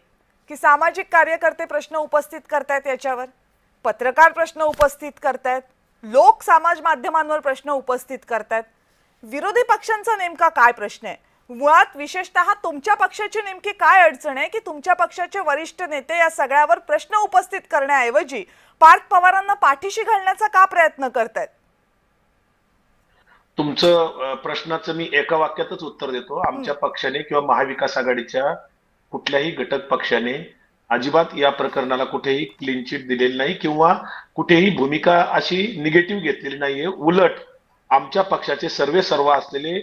की सामाजिक कार्यकर्ते प्रश्न उपस्थित करतायत, याच्यावर पत्रकार प्रश्न उपस्थित करतायत, लोक समाज माध्यमांवर प्रश्न उपस्थित करतायत. विरोधी पक्षांचा नेमका काय प्रश्न आहे? मुळात विशेषतः तुमच्या पक्षाची नेमकी काय अडचण आहे की तुमच्या पक्षाचे वरिष्ठ नेते या सगळ्यावर प्रश्न उपस्थित करण्याऐवजी पार्थ पवारांना पाठीशी घालण्याचा का प्रयत्न करतायत? तुमचं प्रश्नाचं मी एका वाक्यातच उत्तर देतो. आमच्या पक्षाने किंवा महाविकास आघाडीच्या कुठल्याही घटक पक्षाने अजिबात या प्रकरणाला कुठेही क्लीन चिट दिलेली नाही किंवा कुठेही भूमिका अशी निगेटिव्ह घेतलेली नाहीये. उलट आमच्या पक्षाचे सर्व असलेले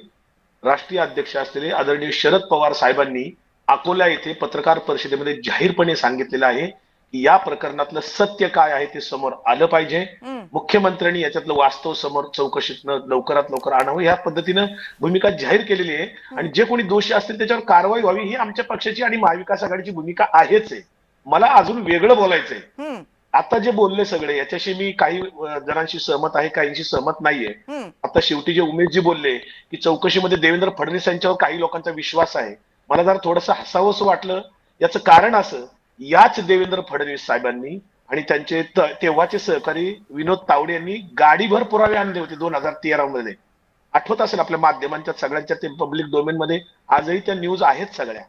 राष्ट्रीय अध्यक्ष असलेले आदरणीय शरद पवार साहेबांनी अकोला येथे पत्रकार परिषदेमध्ये जाहीरपणे सांगितलेलं आहे की या प्रकरणातलं सत्य काय आहे ते समोर आलं पाहिजे. मुख्यमंत्र्यांनी याच्यातलं वास्तव समोर चौकशीतनं लवकरात लवकर आणावं, या पद्धतीनं भूमिका जाहीर केलेली आहे. आणि जे कोणी दोषी असतील त्याच्यावर कारवाई व्हावी ही आमच्या पक्षाची आणि महाविकास आघाडीची भूमिका आहेच आहे. मला अजून वेगळं बोलायचंय. आता जे बोलले सगळे याच्याशी मी काही जणांशी सहमत आहे, काहींशी सहमत नाहीये. आता शेवटी जे उमेशजी बोलले की चौकशीमध्ये देवेंद्र फडणवीस यांच्यावर काही लोकांचा विश्वास आहे, मला जरा थोडंसं हसावंसं वाटलं. याचं कारण असं, याच देवेंद्र फडणवीस साहेबांनी आणि त्यांचे तेव्हाचे सहकारी विनोद तावडे यांनी गाडीभर पुरावे आणले होते 2013 मध्ये. आठवत असेल आपल्या माध्यमांच्या सगळ्यांच्या, ते पब्लिक डोमेन मध्ये आजही त्या न्यूज आहेत सगळ्या.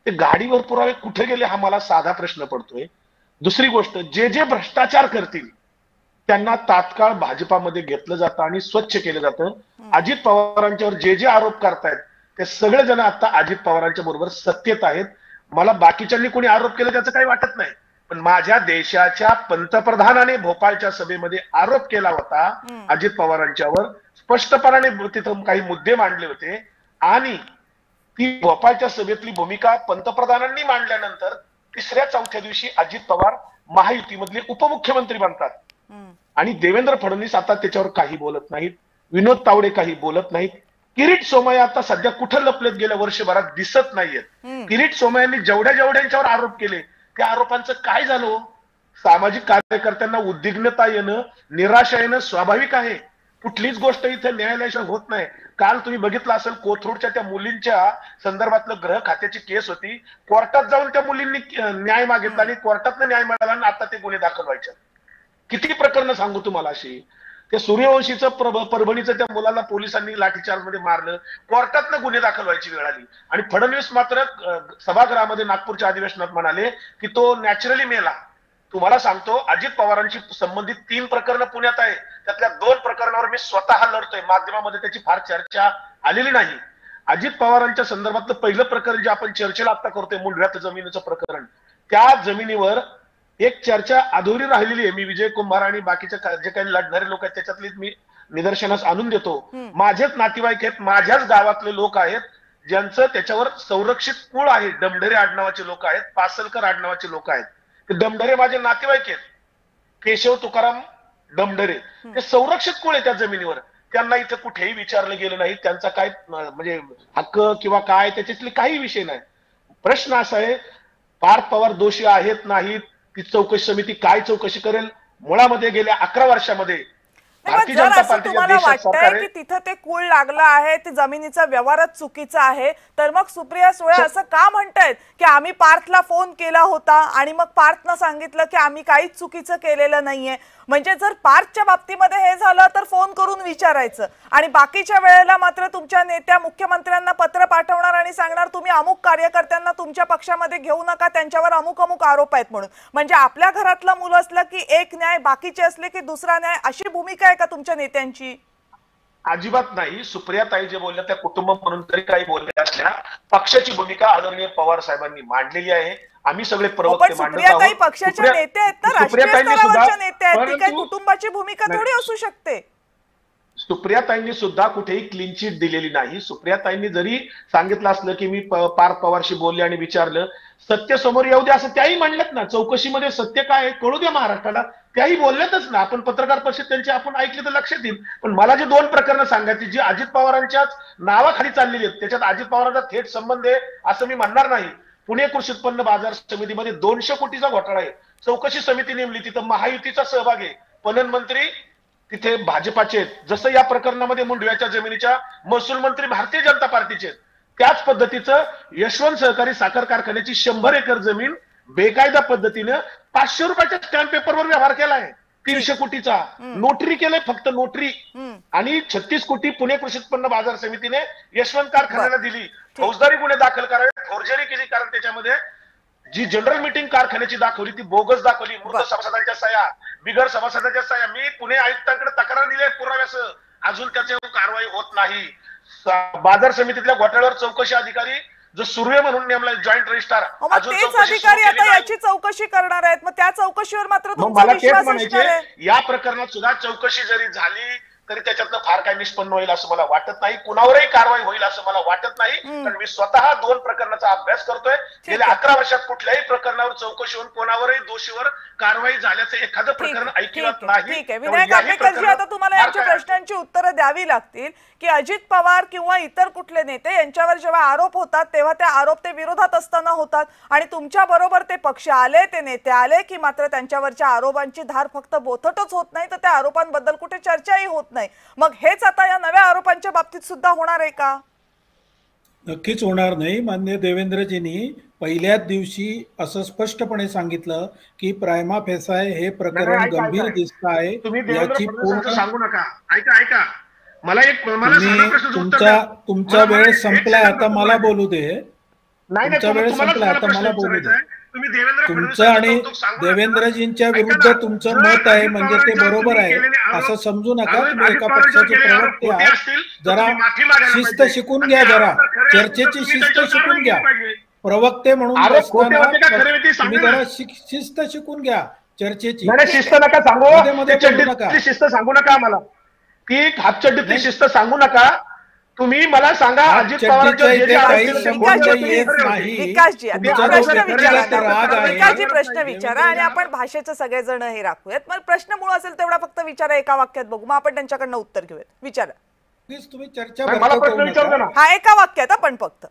ते गाडीवर पुरावे कुठे गेले हा मला साधा प्रश्न पडतोय. दुसरी गोष्ट, जे भ्रष्टाचार करतील त्यांना तात्काळ भाजपामध्ये घेतलं जातं आणि स्वच्छ केलं जातं. अजित पवारांच्यावर जे आरोप करतायत ते सगळे जण आता अजित पवारांच्या बरोबर सत्तेत आहेत. मला बाकीच्यांनी कोणी आरोप केला त्याचं काही वाटत नाही, पण माझ्या देशाच्या पंतप्रधानाने भोपाळच्या सभेमध्ये आरोप केला होता अजित पवारांच्यावर. स्पष्टपणाने तिथं काही मुद्दे मांडले होते आणि ती भोपाळच्या सभेतली भूमिका पंतप्रधानांनी मांडल्यानंतर तिसऱ्या चौथ्या दिवशी अजित पवार महायुतीमधले उपमुख्यमंत्री बनतात आणि देवेंद्र फडणवीस आता त्याच्यावर काही बोलत नाहीत, विनोद तावडे काही बोलत नाहीत. किरीट सोमय्या आता सध्या कुठं लपलेत गेल्या वर्षभरात दिसत नाहीयेत. किरीट सोमय्यांनी जेवढ्यांच्यावर आरोप केले त्या आरोपांचं काय झालं? सामाजिक कार्यकर्त्यांना उद्विग्नता येणं, निराशा येणं स्वाभाविक आहे. कुठलीच गोष्ट इथे न्यायालयाशिवाय होत नाही. काल तुम्ही बघितलं असेल कोथरूडच्या त्या मुलींच्या संदर्भातलं गृह खात्याची केस होती. कोर्टात जाऊन त्या मुलींनी न्याय मागितला आणि कोर्टातनं न्याय मिळाला आणि आता ते गुन्हे दाखल व्हायचे. किती प्रकरणं सांगू तुम्हाला अशी. ते सूर्यवंशीचं परभणीचं त्या मुलाला पोलिसांनी लाठीचार्ज मध्ये मारलं, कोर्टातनं गुन्हे दाखल व्हायची वेळ आली. आणि फडणवीस मात्र सभागृहामध्ये नागपूरच्या अधिवेशनात म्हणाले की तो नॅचरली मेला. तुम्हाला सांगतो, अजित पवारांशी संबंधित 3 प्रकरणं पुण्यात आहे, त्यातल्या 2 प्रकरणावर मी स्वतः लढतोय. माध्यमामध्ये त्याची फार चर्चा आलेली नाही. अजित पवारांच्या संदर्भातलं पहिलं प्रकरण जे आपण चर्चेला आता करतोय, मुंढव्यात जमिनीचं प्रकरण, त्या जमिनीवर एक चर्चा अधुरी राहिलेली आहे. मी विजय कुंभार आणि बाकीचे जे काही लढणारे लोक आहेत त्याच्यातली मी निदर्शनास आणून देतो. माझेच नातेवाईक आहेत, माझ्याच गावातले लोक आहेत ज्यांचं त्याच्यावर संरक्षित कुळ आहे. डमढरे आडनावाचे लोक आहेत, पासलकर आडनावाचे लोक आहेत. ते डमढरे माझे नातेवाईक आहेत, केशव तुकाराम डमढरे. ते संरक्षित कुळ आहे त्या जमिनीवर. त्यांना इथं कुठेही विचारलं गेलं नाही. त्यांचा काय म्हणजे हक्क किंवा काय त्याच्यातले काही विषय नाही. प्रश्न असा आहे, पार्थ पवार दोषी आहेत नाहीत, ती चौकशी समिती काय चौकशी करेल? मुळामध्ये गेल्या 11 वर्षामध्ये भारतीय जर जनता असं पार्टीच्या तुम्हाला देशात वाटतंय सरकार की आहे. तिथं ते कूळ लागलं आहे, ते जमिनीचा व्यवहारच चुकीचा आहे, तर मग सुप्रिया सुळे असं का म्हणतायत की आम्ही पार्थला फोन केला होता आणि मग पार्थनं सांगितलं की आम्ही काहीच चुकीचं केलेलं नाहीये? म्हणजे जर पार्थच्या बाबतीमध्ये हे झालं तर फोन करून विचारायचं आणि बाकीच्या वेळेला मात्र तुमच्या नेत्या मुख्यमंत्र्यांना पत्र पाठवणार आणि सांगणार तुम्ही अमुक कार्यकर्त्यांना तुमच्या पक्षामध्ये घेऊ नका, त्यांच्यावर अमुक अमुक आरोप आहेत म्हणून. म्हणजे आपल्या घरातलं मुलं असलं की एक न्याय, बाकीचे असले की दुसरा न्याय, अशी भूमिका आहे का तुमच्या नेत्यांची? अजिबात नाही. सुप्रियाताई जे बोलल्या त्या कुटुंब म्हणून तरी काही बोलल्या असल्या, पक्षाची भूमिका आदरणीय पवार साहेबांनी मांडलेली आहे. आम्ही सगळे प्रवक्ते मांडत सुप्रियाताई पक्षाच्या नेते आहेत ना, राष्ट्रीय स्तरावरच्या नेते आहेत, ती काही कुटुंबाची भूमिका थोडी असू शकते. सुप्रियाताईंनी सुद्धा कुठेही क्लीन चिट दिलेली नाही. सुप्रियाताईंनी जरी सांगितलं असलं की मी पार्थ पवारशी बोलले आणि विचारलं, सत्य समोर येऊ द्या असं त्याही म्हणलेत ना. चौकशीमध्ये सत्य काय आहे कळू द्या महाराष्ट्राला, त्याही बोलल्यातच ना. आपण पत्रकार परिषद त्यांची आपण ऐकली तर लक्षात येईल. पण मला जे 2 प्रकरणं सांगायची जी अजित पवारांच्याच नावाखाली चाललेली आहेत, त्याच्यात अजित पवारांचा थेट संबंध आहे असं मी म्हणणार नाही. पुणे कृषी उत्पन्न बाजार समितीमध्ये 200 कोटीचा घोटाळा आहे. चौकशी समिती नेमली, तिथं महायुतीचा सहभाग आहे. पणन मंत्री तिथे भाजपाचे आहेत. जसं या प्रकरणामध्ये मुंडव्याच्या जमिनीच्या महसूल मंत्री भारतीय जनता पार्टीचे आहेत, त्याच पद्धतीचं यशवंत सहकारी साखर कारखान्याची 100 एकर जमीन बेकायदा पद्धतीनं 500 रुपयाच्या स्टॅम्प पेपरवर व्यवहार केलाय. 300 कोटीचा नोटरी केलंय, फक्त नोटरी. आणि 36 कोटी पुणे कृषी उत्पन्न बाजार समितीने यशवंत कारखान्याला दिली. फौजदारी गुन्हे दाखल करावे, फोर्जरी केली, कारण त्याच्यामध्ये जी जनरल मीटिंग कारखान्याची दाखवली ती बोगस दाखवली. मृत सभासदांच्या सह्या, बिगर सभासदांच्या सह्या. मी पुणे आयुक्तांकडे तक्रार दिली आहे पुराव्यासह, अजून त्याच्यावर कारवाई होत नाही. बाजार समितीतल्या घोटाळ्यावर चौकशी अधिकारी जो सुर्वे म्हणून नेमला जॉईंट रजिस्ट्रार, अजून तेच अधिकारी आता याची चौकशी करणार आहेत. मग त्या चौकशीवर मात्र तुमचा विश्वास असणार आहे? या प्रकरणात सुद्धा चौकशी जरी झाली तरी त्याच्यातनं फार काही निष्पन्न होईल असं मला वाटत नाही. कुणावरही कारवाई होईल असं मला वाटत नाही. कारण मी स्वतः 2 प्रकरणाचा अभ्यास करतोय. गेल्या 11 वर्षात कुठल्याही प्रकरणावर चौकशी होऊन कोणावरही दोषीवर कारवाई झाल्याचं एखादं प्रकरण ऐकलं नाही. ठीक आहे विनायक आंबेकरजी, आता तुम्हाला यांच्या प्रश्नांची उत्तरं द्यावी लागतील की अजित पवार किंवा इतर कुठले नेते यांच्यावर जेव्हा आरोप होतात तेव्हा ते आरोप ते विरोधात असताना होतात, आणि तुमच्या बरोबर ते पक्ष आले, ते नेते आले की मात्र त्यांच्यावरच्या आरोपांची धार फक्त बोथटच होत नाही तर त्या आरोपांबद्दल कुठे चर्चाही होत नाही. मग हेच आता या नव्या आरोपांच्या बाबतीत सुद्धा होणार आहे का? नक्कीच होणार नाही. माननीय देवेंद्रजींनी पहिल्याच दिवशी असं स्पष्टपणे सांगितलं की प्रायमा फेसाय हे प्रकरण गंभीर दिसत आहे, याची पूर्ण सांगू नका. ऐका मला एक साधा प्रश्नाचं उत्तर द्या. तुमचा वेळ संपलाय, आता मला बोलू दे. तुमचा वेळ संपलाय, आता मला बोलू दे. तुमचं आणि देवेंद्रजींच्या विरुद्ध तुमचं मत आहे म्हणजे ते बरोबर आहे असं समजू नका. तुम्ही एका पक्षाचे प्रवक्ते आहात, जरा शिस्त शिकून घ्या, जरा चर्चेची शिस्त शिकून घ्या. प्रवक्ते म्हणून बसताना तुम्ही जरा शिस्त शिकून घ्या चर्चेची. शिस्त नका सांगू, शिस्त सांगू नका आम्हाला. ती हातचड्डीतली शिस्त सांगू नका. तुम्ही मला सांगा अजित पवारांच्या प्रश्न विचारा आणि आपण भाषेचं सगळेजण हे राखूयात. मग प्रश्न मूळ असेल तेवढा फक्त विचारा, एका वाक्यात बघू, मग आपण त्यांच्याकडनं उत्तर घेऊयात. विचारा. तुम्ही चर्चा मला प्रश्न विचारू ना. हा एका वाक्यात आपण फक्त.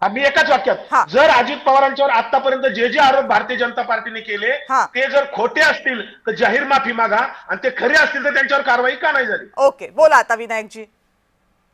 मी एकाच वाक्यात. जर अजित पवारांच्यावर आतापर्यंत जे आरोप भारतीय जनता पार्टीने केले ते जर खोटे असतील तर जाहीर माफी मागा, आणि ते खरे असतील तर त्यांच्यावर कारवाई का नाही झाली? ओके, बोला आता विनायकजी.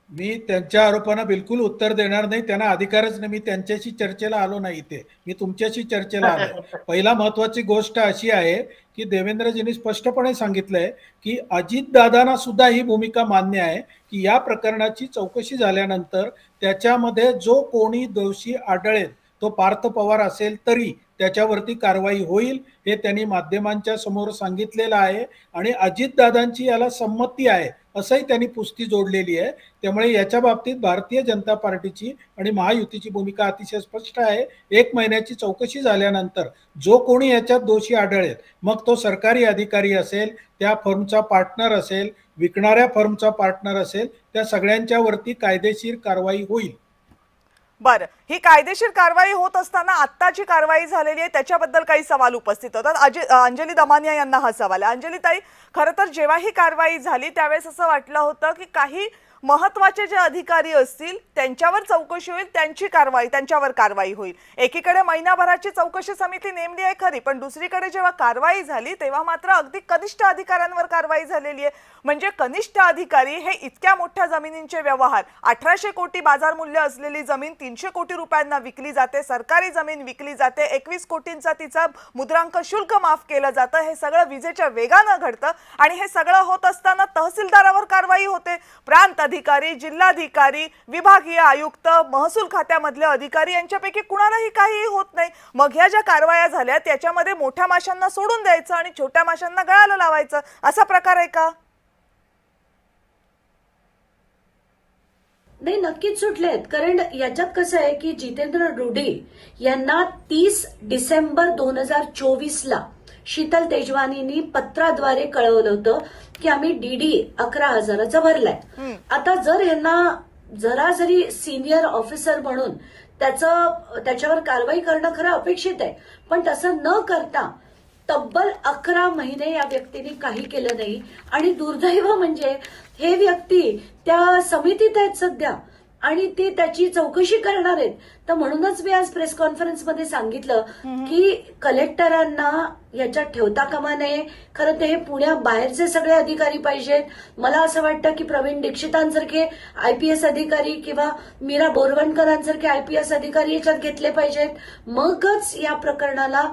मी त्यांच्या आरोपांना बिलकुल उत्तर देणार नाही, त्यांना अधिकारच नाही. मी त्यांच्याशी चर्चेला आलो नाही, ते मी तुमच्याशी चर्चेला आलो. पहिला महत्वाची गोष्ट अशी आहे की देवेंद्रजींनी स्पष्टपणे सांगितलंय की अजितदादांना सुद्धा ही भूमिका मान्य आहे की या प्रकरणाची चौकशी झाल्यानंतर त्याच्यामध्ये जो कोणी दोषी आढळेल तो पार्थ पवार असेल तरी त्याच्यावरती कारवाई होईल, हे त्यांनी माध्यमांच्या समोर सांगितलेलं आहे. आणि अजितदादांची याला संमती आहे असंही त्यांनी पुस्ती जोडलेली आहे. त्यामुळे याच्या बाबतीत भारतीय जनता पार्टीची आणि महायुतीची भूमिका अतिशय स्पष्ट आहे. 1 महिन्याची चौकशी झाल्यानंतर जो कोणी याच्यात दोषी आढळेल, मग तो सरकारी अधिकारी असेल, त्या फर्मचा पार्टनर असेल, विकणाऱ्या फर्मचा पार्टनर असेल, त्या सगळ्यांच्या वरती कायदेशीर कारवाई होईल. बरं, ही कायदेशीर कारवाई होत असताना आता जी कारवाई झालेली आहे त्याच्याबद्दल काही सवाल उपस्थित होतात. अंजली दमानिया यांना हा सवाल आहे. अंजली ताई, खरं तर जेव्हा ही कारवाई झाली त्यावेळेस असं वाटलं होतं की काही महत्त्वाचे जे अधिकारी असतील त्यांच्यावर चौकशी होईल, त्यांच्यावर कारवाई होईल. एकीकडे महिनाभराची चौकशी समिती नेमली आहे खरी, पण दुसरीकडे जेव्हा कारवाई झाली तेव्हा मात्र अगदी कनिष्ठ अधिकाऱ्यांवर कारवाई झालेली आहे. म्हणजे कनिष्ठ अधिकारी हे इतक्या मोठ्या जमिनींचे व्यवहार, 1800 कोटी बाजार मूल्य असलेली जमीन 300 कोटी रुपयांना विकली जाते, सरकारी जमीन विकली जाते, 21 कोटींचा तिचा मुद्रांक शुल्क माफ केलं जातं. हे सगळं विजेच्या वेगानं घडतं आणि हे सगळं होत असताना तहसीलदारावर कारवाई होते. प्रांत अधिकारी, जिल्हाधिकारी, विभागीय आयुक्त, महसूल खात्यामधले अधिकारी यांच्यापैकी कुणालाही काहीही होत नाही. मग ह्या ज्या कारवाया झाल्या त्याच्यामध्ये मोठ्या माशांना सोडून द्यायचं आणि छोट्या माशांना गळाला लावायचं, असा प्रकार आहे का? नाही, नक्कीच सुटलेत. कारण याच्यात कसं आहे की जितेंद्र रुडी यांना 30 डिसेंबर 2024ला शीतल तेजवानींनी पत्राद्वारे कळवलं होतं की आम्ही डीडी 11,000चा भरलाय. आता जर यांना जरा जरी सिनियर ऑफिसर म्हणून त्याच्यावर कारवाई करणं खरं अपेक्षित आहे, पण तसं न करता तब्बल 11 महिने या व्यक्तीने काही केलं नाही. आणि दुर्दैव म्हणजे हे व्यक्ती त्या समितीत आहेत सध्या आणि ते त्याची चौकशी करणार आहेत. तर म्हणूनच मी आज प्रेस कॉन्फरन्समध्ये सांगितलं की कलेक्टरांना याच्यात ठेवता कामा नये. खरं ते हे पुण्याबाहेरचे सगळे अधिकारी पाहिजेत. मला असं वाटतं की प्रवीण दीक्षितांसारखे IPS अधिकारी किंवा मीरा बोरवणकरांसारखे IPS अधिकारी याच्यात घेतले पाहिजेत. मगच या प्रकरणाला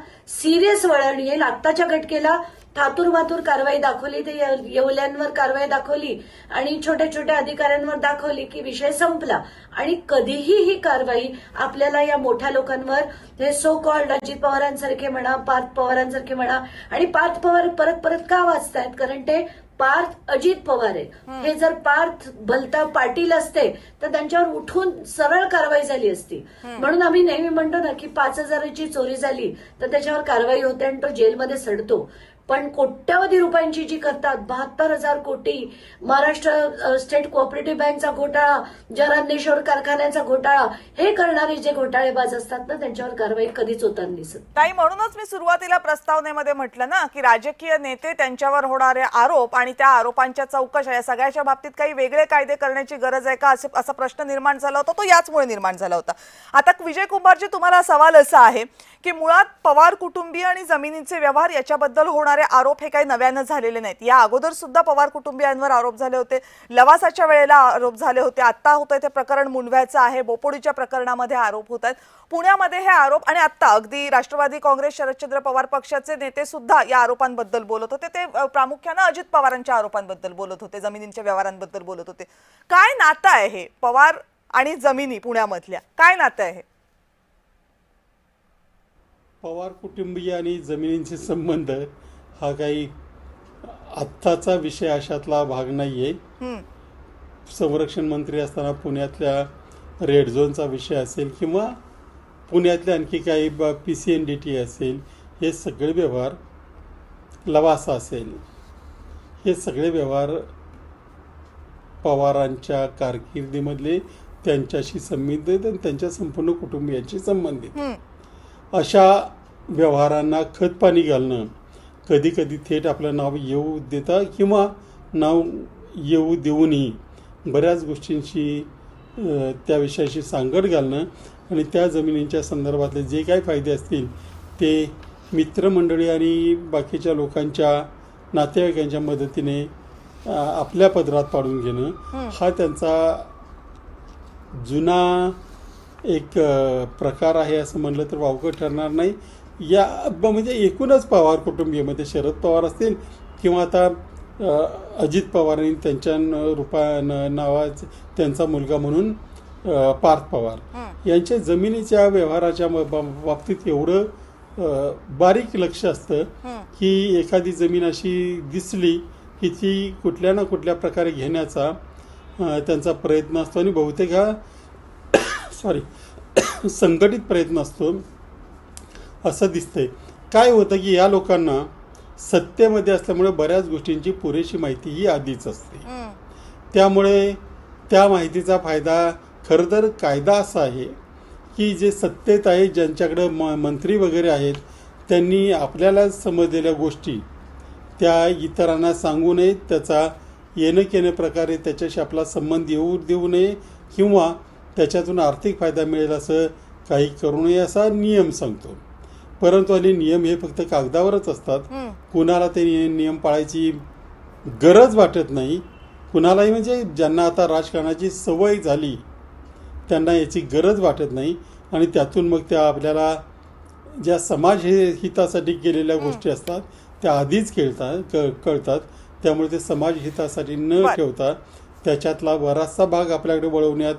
सिरियस वळण येईल. आत्ताच्या घटकेला थातूरमातूर कारवाई दाखवली, ते येवल्यांवर कारवाई दाखवली आणि छोट्या छोट्या अधिकाऱ्यांवर दाखवली की विषय संपला. आणि कधीही ही कारवाई आपल्याला या मोठ्या लोकांवर, हे सो कॉल्ड अजित पवारांसारखे म्हणा, पार्थ पवारांसारखे म्हणा, आणि पार्थ पवार परत परत का वाचतायत, कारण ते पार्थ अजित पवार आहे. हे जर पार्थ भलता पाटील असते तर त्यांच्यावर उठून सरळ कारवाई झाली असती. म्हणून आम्ही नेहमी म्हणतो ना की 5,000ची चोरी झाली तर त्याच्यावर कारवाई होते आणि तो जेलमध्ये सडतो. पण कोट्यावधी रुपयांची जी करतात, 72,000 कोटी, महाराष्ट्र स्टेट कोऑपरेटिव्ह बँकचा घोटाळा, जरान्नेश्वर कारखान्याचा घोटाळा, हे करणारे जे घोटाळेबाज असतात ना, त्यांच्यावर कारवाई कधीच होताना दिसत नाही. म्हणूनच मी सुरुवातीला प्रस्तावनेमध्ये म्हटलं ना की राजकीय नेते, त्यांच्यावर होणारे आरोप आणि त्या आरोपांच्या चौकशा, या सगळ्याच्या बाबतीत काही वेगळे कायदे करण्याची गरज आहे का, असा प्रश्न निर्माण झाला होता. तो याचमुळे निर्माण झाला होता. आता विजय कुमारजी, तुम्हाला सवाल असा आहे की मुळात पवार कुटुंबीय आणि जमिनीचे व्यवहार याच्याबद्दल होणारे आरोप हे काही नव्यानं झालेले नाहीत. या अगोदर सुद्धा पवार कुटुंबियांवर आरोप झाले होते, लवासाच्या वेळेला आरोप झाले होते, आता होतंय ते प्रकरण मुंडव्याचं आहे, बोपोडीच्या प्रकरणामध्ये आरोप होत आहेत. पुण्यामध्ये हे आरोप, आणि आता अगदी राष्ट्रवादी काँग्रेस शरदचंद्र पवार पक्षाचे नेते सुद्धा या आरोपांबद्दल बोलत होते. ते प्रामुख्यानं अजित पवारांच्या आरोपांबद्दल बोलत होते, जमिनींच्या व्यवहारांबद्दल बोलत होते. काय नातं आहे हे पवार आणि जमिनी पुण्यामधल्या, काय नातं आहे? पवार कुटुंबीय आणि जमिनींचे संबंध हा काही आत्ताचा विषय अशातला भाग नाहीये. संरक्षण मंत्री असताना पुण्यातल्या रेड झोनचा विषय असेल किंवा पुण्यातल्या आणखी काही PCNDT असेल, हे सगळे व्यवहार, लवासा असेल, हे सगळे व्यवहार पवारांच्या कारकिर्दीमधले त्यांच्याशी संबंधित आणि त्यांच्या संपूर्ण कुटुंबियांशी संबंधित. अशा व्यवहारांना खतपाणी घालणं, कधी कधी थेट आपलं नाव येऊ देता किंवा नाव येऊ देऊनही बऱ्याच गोष्टींशी त्या विषयाशी सांगड घालणं आणि त्या जमिनींच्या संदर्भातले जे काही फायदे असतील ते मित्रमंडळी आणि बाकीच्या लोकांच्या, नातेवाईकांच्या मदतीने आपल्या पदरात पाडून घेणं, हा त्यांचा जुना एक प्रकार आहे असं म्हणलं तर वावगं ठरणार नाही. या म्हणजे एकूणच पवार कुटुंबीयमध्ये शरद पवार असतील किंवा आता अजित पवारांनी त्यांच्या नावाचे त्यांचा मुलगा म्हणून पार्थ पवार यांच्या जमिनीच्या व्यवहाराच्या बाबतीत एवढं बारीक लक्ष असतं की एखादी जमीन अशी दिसली की ती कुठल्या ना कुठल्या प्रकारे घेण्याचा त्यांचा प्रयत्न असतो आणि बहुतेक हा संघटित प्रयत्न असतो असं दिसतंय. काय होतं की या लोकांना सत्तेमध्ये असल्यामुळे बऱ्याच गोष्टींची पुरेशी माहिती ही आधीच असते. त्यामुळे त्या माहितीचा फायदा, खरं तर कायदा असा आहे की जे सत्तेत आहे, ज्यांच्याकडे मंत्री वगैरे आहेत, त्यांनी आपल्याला समजलेल्या गोष्टी त्या इतरांना सांगू नयेत, त्याचा येणं केणं प्रकारे त्याच्याशी आपला संबंध येऊ देऊ नये किंवा त्याच्यातून आर्थिक फायदा मिळेल असं काही करू नये असा नियम सांगतो. परंतु आणि नियम हे फक्त कागदावरच असतात. कुणाला ते नियम पाळायची गरज वाटत नाही. कुणालाही म्हणजे ज्यांना आता राजकारणाची सवय झाली त्यांना याची गरज वाटत नाही आणि त्यातून मग त्या आपल्याला ज्या समाज हितासाठी केलेल्या गोष्टी असतात त्या आधीच कळतात. त्यामुळे ते समाज हितासाठी न ठेवता त्याच्यातला बराचसा भाग आपल्याकडे वळवण्यात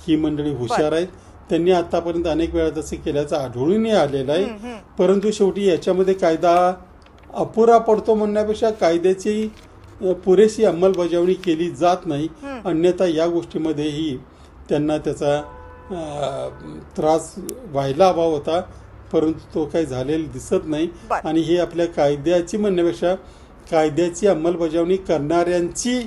ही मंडळी हुशार आहेत. त्यांनी आतापर्यंत अनेक वेळा तसे केल्याचं आढळूनही आलेलं आहे. परंतु शेवटी याच्यामध्ये कायदा अपुरा पडतो म्हणण्यापेक्षा कायद्याची पुरेशी अंमलबजावणी केली जात नाही. अन्यथा या गोष्टीमध्येही त्यांना त्याचा त्रास व्हायला हवा होता. परंतु तो काही झालेला दिसत नाही. बरं. आणि ही आपल्या कायद्याची म्हणण्यापेक्षा कायद्याची अंमलबजावणी करणाऱ्यांची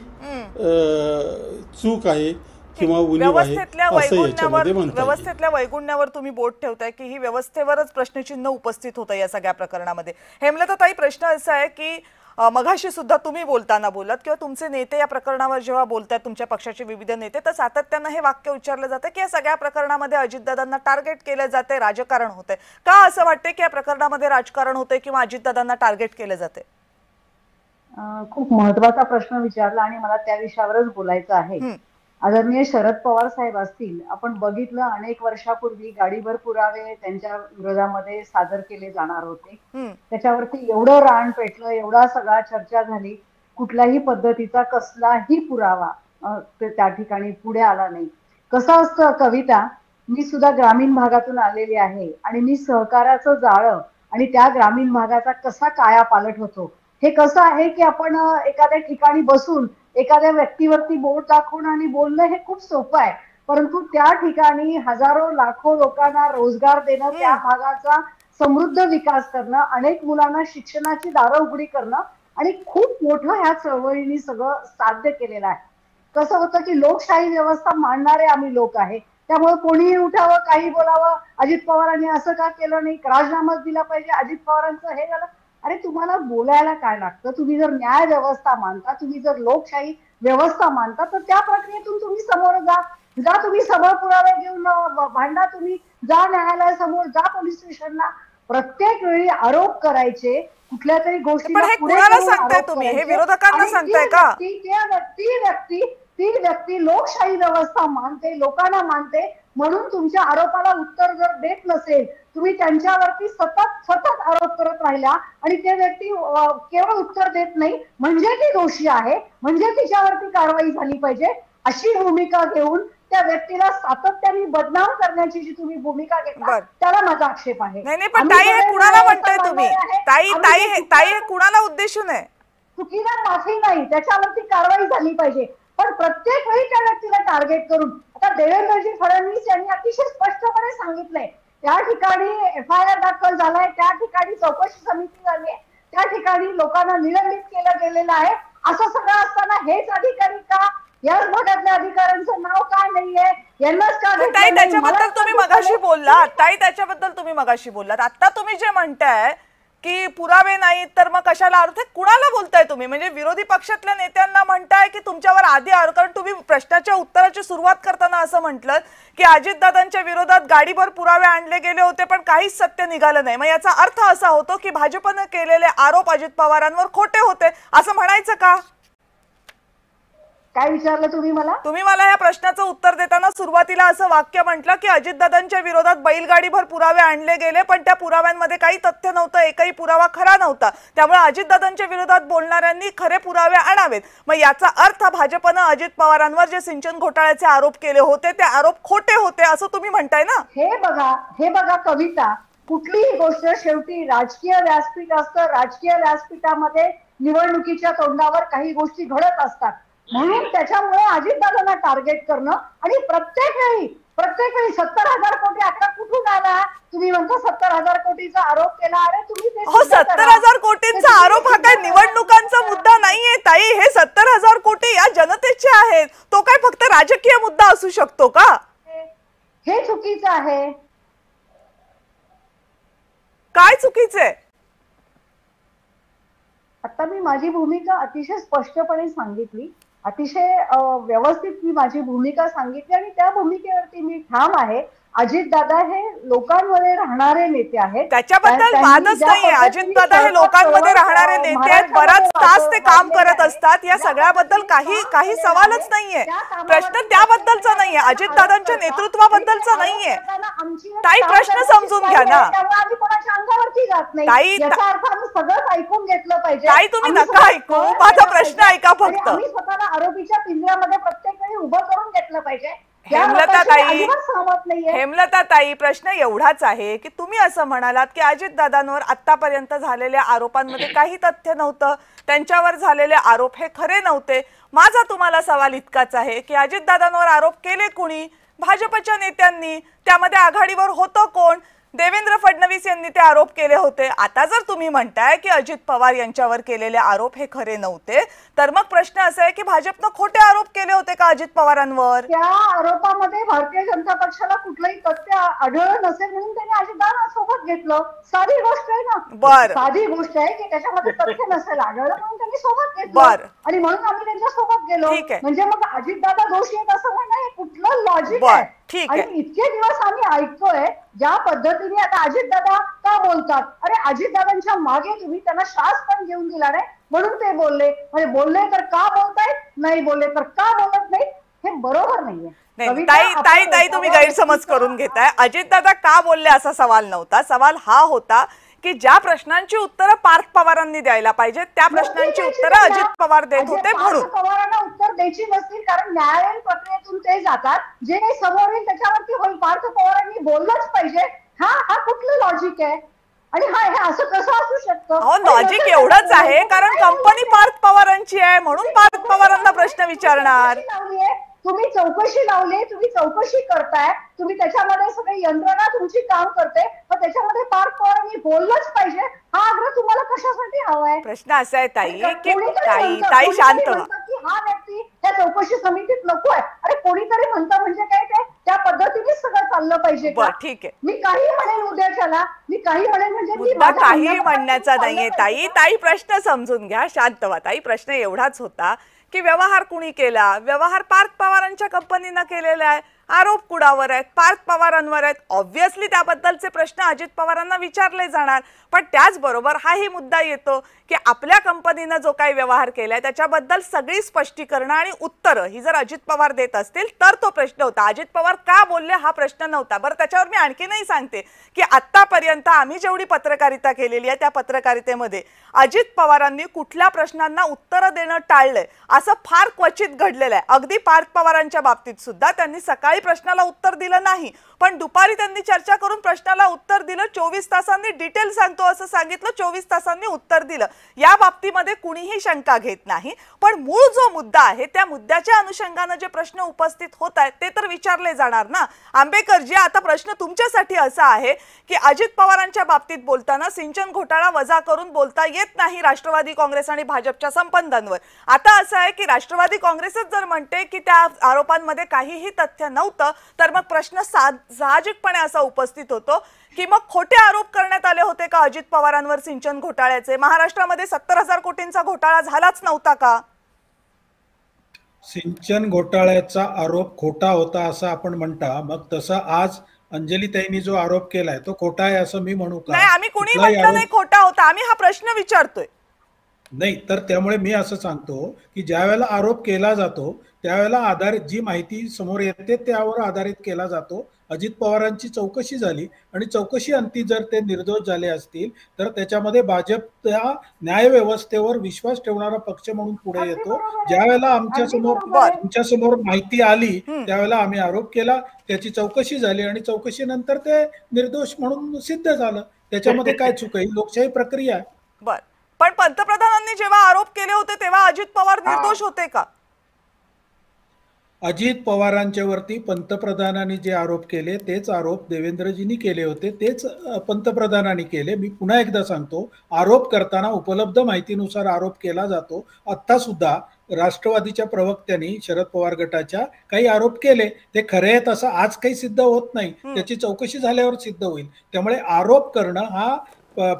चूक आहे किंवा उणीव आहे असं याच्यामध्ये म्हणता येईल. व्यवस्थेतल्या वैगुण्यावर तुम्ही बोट ठेवताय की ही व्यवस्थेवरच प्रश्नचिन्ह उपस्थित होतं या सगळ्या प्रकरणामध्ये. हेमलताताई, प्रश्न असा आहे की मघाशी सुद्धा तुम्ही बोलताना बोलत किंवा तुमचे नेते या प्रकरणावर जेव्हा बोलतात, तुमच्या पक्षाचे विविध नेते, तर सातत्यानं हे वाक्य उच्चारलं जातं की या सगळ्या प्रकरणामध्ये अजितदादांना टार्गेट केलं जाते, राजकारण होतंय. का असं वाटतंय की या प्रकरणामध्ये राजकारण होतंय किंवा अजितदादांना टार्गेट केलं जाते? खूप महत्वाचा प्रश्न विचारला आणि मला त्या विषयावरच बोलायचं आहे. आदरणीय शरद पवार साहेब असतील, आपण बघितलं अनेक वर्षापूर्वी गाडीभर पुरावे त्यांच्या विरोधामध्ये सादर केले जाणार होते. त्याच्यावरती एवढं रान पेटलं, एवढा सगळा चर्चा झाली, कुठल्याही पद्धतीचा कसलाही पुरावा त्या ठिकाणी पुढे आला नाही. कसं असतं कविता, मी सुद्धा ग्रामीण भागातून आलेली आहे आणि मी सहकाराचं जाळं आणि त्या ग्रामीण भागाचा कसा कायापालट होतो हे कसं आहे की आपण एखाद्या ठिकाणी बसून एखाद्या व्यक्तीवरती बोट दाखवून आणि बोलणं हे खूप सोपं आहे, परंतु त्या ठिकाणी हजारो लाखो लोकांना रोजगार देणं, त्या भागाचा समृद्ध विकास करणं, अनेक मुलांना शिक्षणाची दारं उघडी करणं आणि खूप मोठं ह्या चळवळीने सगळं साध्य केलेलं आहे. कसं होतं की लोकशाही व्यवस्था मानणारे आम्ही लोक आहे, त्यामुळे कोणीही उठावं, काही बोलावं, अजित पवारांनी असं का केलं नाही, राजीनामाच दिला पाहिजे, अजित पवारांचं हे झालं. अरे तुम्हाला बोलायला काय लागतं? तुम्ही जर न्याय व्यवस्था मानता, तुम्ही जर लोकशाही व्यवस्था मानता, तर त्या प्रक्रियेतून तुम्ही समोर जा तुम्ही सबळ पुरावे घेऊन भांडा, तुम्ही जा न्यायालयासमोर, जा पोलीस स्टेशनला. प्रत्येक वेळी आरोप करायचे कुठल्या तरी गोष्टीला तुम्ही हे विरोधकांना सांगताय का? ती व्यक्ती लोकशाही व्यवस्था मानते, लोकांना मानते, म्हणून तुमच्या आरोपाला उत्तर जर देत नसेल, तुम्ही त्यांच्यावरती सतत आरोप करत राहिला आणि ते व्यक्ती केवळ उत्तर देत नाही म्हणजे ती दोषी आहे, म्हणजे तिच्यावरती कारवाई झाली पाहिजे, अशी भूमिका घेऊन त्या व्यक्तीला सातत्याने बदनाम करण्याची जी तुम्ही भूमिका घेतला त्याला माझा आक्षेप आहे. नाही पण ताई, हे कुणाला म्हणताय तुम्ही? ताई हे कुणाला उद्देशून आहे? चुकीला माफी नाही, त्याच्यावरती कारवाई झाली पाहिजे, पण प्रत्येक वेळी त्या व्यक्तीला टार्गेट करून. आता देवेंद्रजी फडणवीस यांनी अतिशय स्पष्टपणे सांगितलंय, त्या ठिकाणी FIR दाखल झालाय, त्या ठिकाणी चौकशी समिती झाली आहे, त्या ठिकाणी लोकांना निलंबित केलं गेलेलं आहे. असं सगळं असताना हेच अधिकारी का, याच भागातल्या अधिकाऱ्यांचं नाव का नाहीये, यांनाच का? ताई त्याच्याबद्दल तुम्ही मगाशी बोललात, आता तुम्ही जे म्हणताय की पुरावे नाही तर मग कशाला अर्थ? कुणाला बोलताय तुम्ही? म्हणजे विरोधी पक्षातल्या नेत्यांना म्हणताय की तुमच्यावर आधी कारण तुम्ही प्रश्नाच्या उत्तराची सुरुवात करताना असं म्हटलं की अजितदादांच्या विरोधात गाडीभर पुरावे आणले गेले होते पण काहीच सत्य निघालं नाही. मग याचा अर्थ असा होतो की भाजपनं केलेले आरोप अजित पवारांवर खोटे होते असं म्हणायचं का? काय विचारलं तुम्ही मला? तुम्ही मला या प्रश्नाचं उत्तर देताना सुरुवातीला असं वाक्य म्हटलं की अजितदादांच्या विरोधात बैलगाडीभर पुरावे आणले गेले पण त्या पुराव्यांमध्ये काही तथ्य नव्हतं, एकही पुरावा खरा नव्हता, त्यामुळे अजितदादांच्या विरोधात बोलणाऱ्यांनी खरे पुरावे आणावेत. मग याचा अर्थ भाजपनं अजित पवारांवर जे सिंचन घोटाळ्याचे आरोप केले होते ते आरोप खोटे होते असं तुम्ही म्हणताय ना? हे बघा कविता, कुठलीही गोष्ट शेवटी राजकीय व्यासपीठ असतं, राजकीय व्यासपीठामध्ये निवडणुकीच्या तोंडावर काही गोष्टी घडत असतात, म्हणून त्याच्यामुळे अजितदादांना टार्गेट करणं आणि प्रत्येक वेळी 70,000 कोटी आता कुठून आला? तुम्ही म्हणता 70,000 कोटीचा आरोप केला. अरे तुम्ही 70,000 कोटींचा आरोप हा काय निवडणुकांचा मुद्दा नाहीये ताई, हे 70,000 कोटी या जनतेचे आहेत, तो काय फक्त राजकीय मुद्दा असू शकतो का? हे चुकीचं आहे. काय चुकीचं आहे? आता मी माझी भूमिका अतिशय स्पष्टपणे सांगितली, अतिशय व्यवस्थित मी माझी भूमिका सांगितली आणि त्या भूमिकेवरती मी ठाम आहे. अजितदादा हे लोकांमध्ये राहणारे नेते आहेत, त्याच्याबद्दल वादच नाहीये. अजितदादा हे लोकांमध्ये राहणारे नेते आहेत, बराच तास ते काम करत असतात, या सगळ्याबद्दल काही सवालच नाहीये. प्रश्न त्याबद्दलचा नाहीये, अजितदादांच्या नेतृत्वाबद्दलचा नाहीये. ताई प्रश्न समजून घ्या ना. आम्ही कोणाच्या अंगावरती जात नाही, याचा अर्थ आम्ही सगळंच ऐकून घेतलं पाहिजे. ताई तुम्ही नका ऐकू, माझा प्रश्न ऐका फक्त. आम्ही स्वतःला आरोपीच्या पिंजऱ्यामध्ये प्रत्येक वेळी उभं करून घेतलं पाहिजे. हेमलता ताई, प्रश्न एवढाच आहे की तुम्ही असं म्हणालात की अजितदादांवर आतापर्यंत झालेल्या आरोपांमध्ये काही तथ्य नव्हतं, त्यांच्यावर झालेले आरोप हे खरे नव्हते. माझा तुम्हाला सवाल इतकाच आहे की अजितदादांवर आरोप केले कुणी? भाजपच्या नेत्यांनी. त्यामध्ये आघाडीवर होतं कोण? देवेंद्र फडणवीस यांनी ते आरोप केले होते। आता जर तुम्ही म्हणताय की अजित पवार यांच्यावर केलेले आरोप हे खरे नव्हते, तर मग प्रश्न असा आहे की भाजपनं खोटे आरोप केले होते का अजित पवारांवर? त्या आरोपामध्ये भारतीय जनता पक्षाला कुठलंही तथ्य आढळलं नसेल म्हणून त्यांनी अजितदादांसोबत घेतलं। साधी गोष्ट आहे ना, बरं, साधी गोष्ट आहे की त्याच्यामध्ये तथ्य नसेल आढळलं म्हणून त्यांनी सोबत घेतलं बरं, आणि म्हणून आम्ही त्यांच्या सोबत गेलो। ठीक आहे, म्हणजे मग अजितदादा दोषी आहेत असं म्हणणं हे कुठलं लॉजिक बरं, आहे? ठीक आणि आहे। इतके दिवस आम्ही ऐकतोय ज्या पद्धतीने आता अजितदादा का बोलतात, अरे अजितदादांच्या मागे तुम्ही त्यांना श्वास पण घेऊन दिला नाही म्हणून ते बोलले, म्हणजे बोलले तर का बोलतायत, नाही बोलले तर का बोलत नाही, हे बरोबर नाहीये। नाही ताई ताई ताई तुम्ही गैरसमज करून घेताय। अजितदादा का बोलले असा सवाल नव्हता, सवाल हा होता की ज्या प्रश्नांची उत्तरं पार्थ पवारांनी द्यायला पाहिजे त्या प्रश्नांची उत्तरं अजित पवार देत होते म्हणून। पवारांना उत्तर द्यायची नसतील कारण न्यायालयीन प्रक्रियेतून ते जातात, जे काही समोर येईल त्याच्यावरती होईल। पार्थ पवारांनी बोललंच पाहिजे, हा कुठलं लॉजिक आहे? आणि हे असं कसं असू शकतं? लॉजिक एवढंच आहे कारण कंपनी पार्थ पवारांची आहे म्हणून पार्थ पवारांना प्रश्न विचारणार। तुम्ही चौकशी लावली, तुम्ही चौकशी करताय, तुम्ही त्याच्यामध्ये सगळी यंत्रणा तुमची काम करते, पण त्याच्यामध्ये पार्थ पवारांनी बोललंच पाहिजे हा आग्रह तुम्हाला कशासाठी हवाय? प्रश्न असा आहे ताई की ताई शांत व्हा, हा व्यक्ती त्या चौकशी समितीत नकोय। अरे कोणीतरी म्हणतं म्हणजे काय ते त्या पद्धतीने सगळं चाललं पाहिजे का? ठीक आहे, मी काही म्हणेन उद्याच्याला, मी काही म्हणेन म्हणजे मुद्दा काही म्हणण्याचा नाहीये ताई। ताई प्रश्न समजून घ्या, शांत व्हा ताई। प्रश्न एवढाच होता की व्यवहार कुणी केला? व्यवहार पार्थ पवारांच्या कंपनीनं केलेला आहे, आरोप कुणावर आहेत? पार्थ पवारांवर आहेत। ऑब्व्हियसली त्याबद्दलचे प्रश्न अजित पवारांना विचारले जाणार, पण त्याचबरोबर हाही मुद्दा येतो की आपल्या कंपनीनं जो काही व्यवहार केलाय त्याच्याबद्दल सगळी स्पष्टीकरणं आणि उत्तरं ही जर अजित पवार देत असतील तर तो प्रश्न होता। अजित पवार का बोलले हा प्रश्न नव्हता। बरं, त्याच्यावर मी आणखीनही सांगते की आतापर्यंत आम्ही जेवढी पत्रकारिता केलेली आहे त्या पत्रकारितेमध्ये अजित पवारांनी कुठल्या प्रश्नांना उत्तरं देणं टाळलंय असं फार क्वचित घडलेलं आहे। अगदी पार्थ पवारांच्या बाबतीत सुद्धा त्यांनी सकाळी प्रश्नाला उत्तर दिलं नाही, पण दुपारी त्यांनी चर्चा करून प्रश्नाला उत्तर दिलं। 24 तासांनी डिटेल सांगतो असं सांगितलं, 24 तासांनी उत्तर दिलं। या बाबतीमध्ये कुणीही शंका घेत नाही, पण मूळ जो मुद्दा आहे त्या मुद्द्याच्या अनुषंगाने जे प्रश्न उपस्थित होत आहेत ते तर विचारले जाणार ना। आंबेकरजी, आता प्रश्न तुमच्यासाठी असा आहे की अजित पवारांच्या बाबतीत बोलताना सिंचन घोटाळा वजा करून बोलता येत नाही राष्ट्रवादी काँग्रेस आणि भाजपच्या संबंधांवर। आता असं आहे की राष्ट्रवादी काँग्रेसच जर म्हणते की त्या आरोपांमध्ये काहीही तथ्य नव्हतं, तर मग प्रश्न साहजिकपणे असा उपस्थित होतो की मग खोटे आरोप करण्यात आले होते का अजित पवारांवर सिंचन घोटाळ्याचे? महाराष्ट्रामध्ये 70,000 कोटींचा घोटाळा झालाच नव्हता का? सिंचन घोटाळ्याचा आरोप खोटा होता असं आपण म्हणता, मग तसा आज अंजलीताईंनी जो आरोप केलाय तो खोटा आहे असं मी म्हणू का? नाही, आम्ही कुणी म्हटलं नाही खोटा होता, आम्ही हा प्रश्न विचारतोय। नाही, तर त्यामुळे मी असं सांगतो की ज्या वेळेला आरोप केला जातो त्यावेळेला आधारित जी माहिती समोर येते त्यावर आधारित केला जातो। अजित पवारांची चौकशी झाली आणि चौकशी अंती जर ते निर्दोष झाले असतील तर त्याच्यामध्ये भाजप त्या न्यायव्यवस्थेवर विश्वास ठेवणारा पक्ष म्हणून पुढे येतो। ज्या वेळेला आमच्या समोर माहिती आली त्यावेळेला आम्ही आरोप केला, त्याची चौकशी झाली आणि चौकशीनंतर ते निर्दोष म्हणून सिद्ध झालं। त्याच्यामध्ये काय चूक आहे? लोकशाही प्रक्रिया आहे। बर, पण पंतप्रधानांनी जेव्हा आरोप केले होते तेव्हा अजित पवार निर्दोष होते का? अजित पवारांच्या वरती पंतप्रधानांनी जे आरोप केले तेच आरोप देवेंद्रजींनी केले होते, तेच पंतप्रधानांनी केले। मी पुन्हा एकदा सांगतो, आरोप करताना उपलब्ध माहितीनुसार आरोप केला जातो। आता सुद्धा राष्ट्रवादीच्या प्रवक्त्यांनी शरद पवार गटाच्या काही आरोप केले, ते खरे आहेत असं आज काही सिद्ध होत नाही, त्याची चौकशी झाल्यावर सिद्ध होईल। त्यामुळे आरोप करणं हा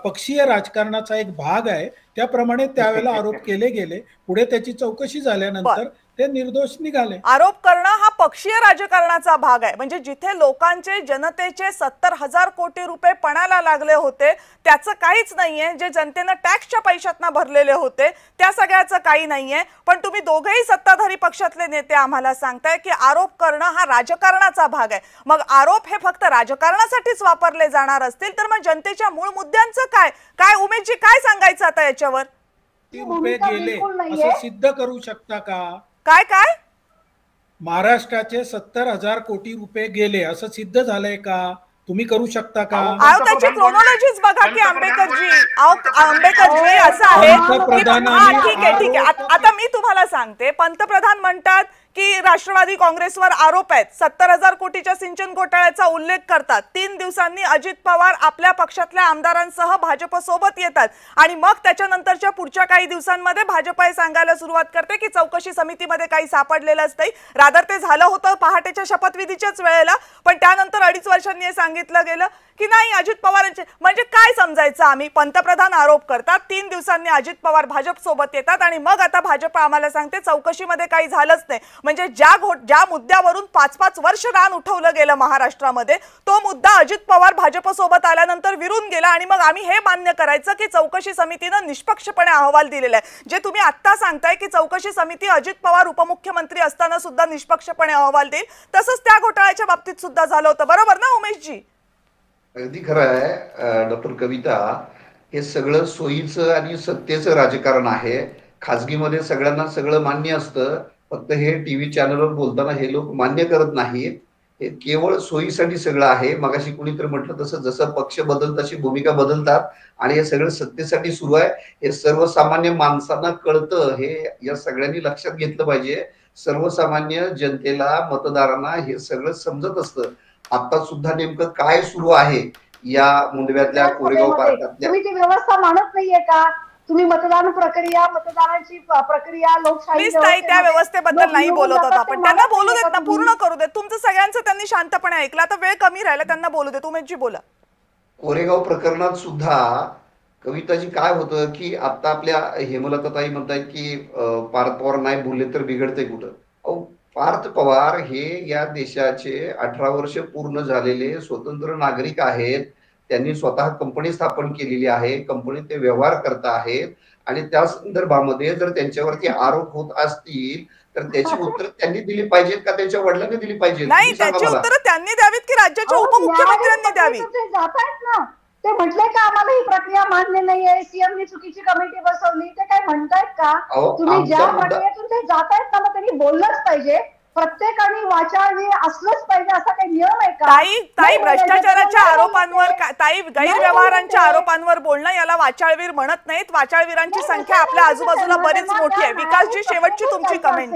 पक्षीय राजकारणाचा एक भाग आहे, त्याप्रमाणे त्यावेळेला आरोप केले गेले, पुढे त्याची चौकशी झाल्यानंतर ते निर्दोष निघाले। आरोप करणं हा पक्षीय राजकारणाचा भाग आहे, म्हणजे जिथे लोकांचे जनतेचे 70,000 कोटी रुपये पणाला लागले होते त्याचं काहीच नाहीये, जे जनतेनं टॅक्सच्या पैशातनं भरलेले होते त्या सगळ्याचं काही नाहीये। पण तुम्ही दोघेही सत्ताधारी पक्षातले नेते आम्हाला सांगताय की आरोप करणं हा राजकारणाचा भाग आहे। मग आरोप हे फक्त राजकारणासाठीच वापरले जाणार असतील तर मग जनतेच्या मूळ मुद्द्यांचं काय उमेदजी काय सांगायचं आता याच्यावर? रुपये गेले असं सिद्ध करू शकता का? काय महाराष्ट्राचे 70,000 कोटी रुपये गेले असं सिद्ध झालंय का? तुम्ही करू शकता का? त्याची क्रोनॉलॉजीच बघा की आंबेकरजी असं आहे। ठीक आहे, आता मी तुम्हाला सांगते, पंतप्रधान म्हणतात की राष्ट्रवादी काँग्रेसवर आरोप आहेत, 70,000 कोटीच्या सिंचन घोटाळ्याचा उल्लेख करतात, 3 दिवसांनी अजित पवार आपल्या पक्षातल्या आमदारांसह भाजपसोबत येतात आणि मग त्याच्यानंतरच्या पुढच्या काही दिवसांमध्ये भाजप हे सांगायला सुरुवात करते की चौकशी समितीमध्ये काही सापडलेलंच नाही. रादर ते झालं होतं पहाटेच्या शपथविधीच्याच वेळेला, पण त्यानंतर 2.5 वर्षांनी हे सांगितलं गेलं की नाही अजित पवारांचे. म्हणजे काय समजायचं आम्ही? पंतप्रधान आरोप करतात, 3 दिवसांनी अजित पवार भाजप सोबत येतात आणि मग आता भाजप आम्हाला सांगते चौकशीमध्ये काही झालंच नाही. म्हणजे ज्या मुद्द्यावरून 5-5 वर्ष रान उठवलं गेलं महाराष्ट्रामध्ये, तो मुद्दा अजित पवार भाजप सोबत आल्यानंतर विरून गेला आणि मग आम्ही हे मान्य करायचं की चौकशी समितीनं निष्पक्षपणे अहवाल दिलेला आहे. जे तुम्ही आता सांगताय की चौकशी समिती अजित पवार उपमुख्यमंत्री असताना सुद्धा निष्पक्षपणे अहवाल देईल, तसंच त्या घोटाळ्याच्या बाबतीत सुद्धा झालं होतं. बरोबर ना उमेशजी? अगदी खरं आहे डॉक्टर कविता. हे सगळं सोयीचं आणि सत्तेचं राजकारण आहे. खाजगीमध्ये सगळ्यांना सगळं मान्य असतं, फक्त हे टीव्ही चॅनलवर बोलताना हे लोक मान्य करत नाहीत. हे केवळ सोयीसाठी सगळं आहे. मगाशी कुणीतरी म्हटलं तसं, जसं पक्ष बदलत तशी भूमिका बदलतात आणि हे सगळं सत्तेसाठी सुरू आहे. हे सर्वसामान्य माणसांना कळतं. हे या सगळ्यांनी लक्षात घेतलं पाहिजे. सर्वसामान्य जनतेला, मतदारांना हे सगळं समजत असतं. आता सुद्धा नेमकं काय सुरू आहे या मुंडव्यातल्या कोरेगाव पार्कातल्या. तुम्ही ती व्यवस्था मानत नाहीये का? तुम्ही मतदान प्रक्रिया, मतदानाची प्रक्रिया, लोकशाही त्या व्यवस्थेबद्दल नाही बोलत होत आपण. त्यांना बोलू देत ना, पूर्ण करू देत. तुमचं सगळ्यांचं त्यांनी शांतपणे ऐकलं. आता वेळ कमी राहिला, त्यांना बोलू देत. उमेशजी बोला. कोरेगाव प्रकरणात सुद्धा कविताजी काय होतं की आता आपल्या हेमलताताई म्हणतायत की पार्थ पवार नाही बोलले तर बिघडते कुठं. पार्थ पवार हे या देशाचे 18 वर्ष पूर्ण झालेले स्वतंत्र नागरिक आहेत. त्यांनी स्वतः कंपनी स्थापन केलेली आहे. कंपनीत ते व्यवहार करत आहेत आणि त्या संदर्भामध्ये जर त्यांच्यावरती आरोप होत असतील तर त्याची उत्तर त्यांनी दिली पाहिजेत का त्यांच्या वडिलांनी दिली पाहिजेत? नाही, त्याची उत्तर त्यांनी द्यावीत की राज्याच्या उपमुख्यमंत्र्यांनी द्यावी? जात आहेत ना ते. म्हटलंय का आम्हाला ही प्रक्रिया मान्य नाहीये, सीएमनी चुकीची कमिटी बसवली, ते काय म्हणतायत का? तुम्ही ज्या प्रक्रियेतून ते जात आहेत ना, मग त्यांनी बोललंच पाहिजे. प्रत्येकाने वाचाळवीर असलंच पाहिजे असा काही नियम आहे का? ताई भ्रष्टाचाराच्या आरोपांवर, ताई गैरव्यवहारांच्या आरोपांवर बोलणं याला वाचाळवीर म्हणत नाहीत. वाचाळवीरांची संख्या आपल्या आजूबाजूला बरीच मोठी आहे. विकासजी, शेवटची तुमची कमेंट.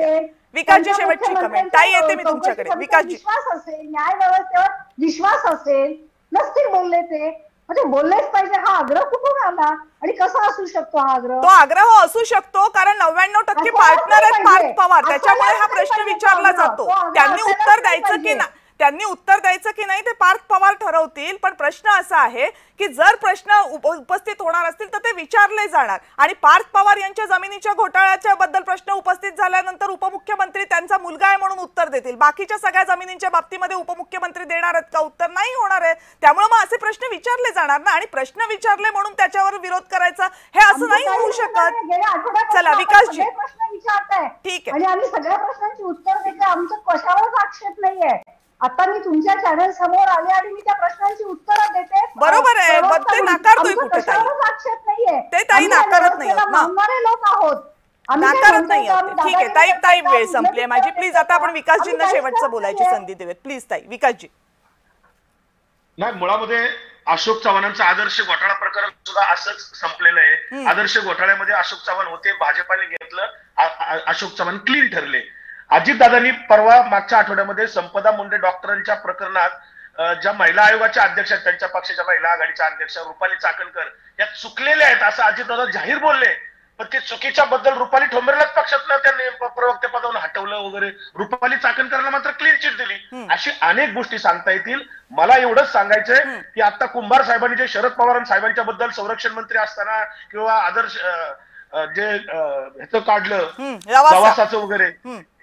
विकासजी, शेवटची कमेंट. ताई येते मी तुमच्याकडे. विकासजी, विश्वास असेल, न्याय व्यवस्थेवर विश्वास असेल, नसतील बोलले ते, म्हणजे बोललेच पाहिजे. हा आग्रह कुठून आला आणि कसा असू शकतो हा आग्रह? तो आग्रह असू शकतो कारण 99% पार्टनर आहेत पार्थ पवार, त्याच्यामुळे हा प्रश्न विचारला जातो. त्यांनी उत्तर द्यायचं की नाही, त्यांनी उत्तर द्यायचं की नाही ते पार्थ पवार ठरवतील. पण प्रश्न असा आहे की जर प्रश्न उपस्थित होणार असतील तर ते विचारले जाणार. आणि पार्थ पवार यांच्या जमिनीच्या घोटाळ्याच्या बद्दल प्रश्न उपस्थित झाल्यानंतर उपमुख्यमंत्री त्यांचा मुलगा आहे म्हणून उत्तर देतील. बाकीच्या सगळ्या जमिनींच्या बाबतीमध्ये उपमुख्यमंत्री देणार आहेत का उत्तर? नाही होणार आहे. त्यामुळे मग असे प्रश्न विचारले जाणार ना. आणि प्रश्न विचारले म्हणून त्याच्यावर विरोध करायचा हे असं नाही होऊ शकत. चला विकासजी, प्रश्न विचारताय ठीक आहे आणि आम्ही सगळ्या प्रश्नांची उत्तर देतो. आमचं कशावरच आक्षेप नाहीये. आता मी तुमच्या चॅनल समोर आले आणि मी त्या प्रश्नांची उत्तरं देते. बरोबर आहे, ते नाकारतोय कुठे ताई? आक्षेप नाहीये. ते ताई नाकारत नाही होत ना, मानणारे लोक आहोत, नाकारत नाही होत. ठीक आहे ताई, ताई वेळ संपली आहे माझी. प्लीज आता आपण विकासजींना शेवटचं बोलायची संधी देऊयात. प्लीज ताई, विकासजी. नाही, मुळामध्ये अशोक चव्हाणांचा आदर्श घोटाळा प्रकरण सुद्धा असंच संपलेलं आहे. आदर्श घोटाळ्यामध्ये अशोक चव्हाण होते, भाजपाने घेतलं, अशोक चव्हाण क्लीन ठरले. अजितदादांनी परवा मागच्या आठवड्यामध्ये संपदा मुंडे डॉक्टरांच्या प्रकरणात ज्या महिला आयोगाच्या अध्यक्ष आहेत, त्यांच्या पक्षाच्या महिला आघाडीच्या अध्यक्ष रुपाली चाकणकर या चुकलेल्या आहेत असं अजितदादा जाहीर बोलले. पण ते चुकीच्या बद्दल रुपाली ठोंबरेलाच पक्षातनं त्यांनी प्रवक्ते पदावरून हटवलं वगैरे. रुपाली चाकणकरला मात्र क्लीन चिट दिली. अशी अनेक गोष्टी सांगता येतील. मला एवढंच सांगायचंय की आता कुंभार साहेबांनी जे शरद पवार साहेबांच्या बद्दल संरक्षण मंत्री असताना किंवा आदर्श जे ह्याचं काढलं लवासाचं वगैरे,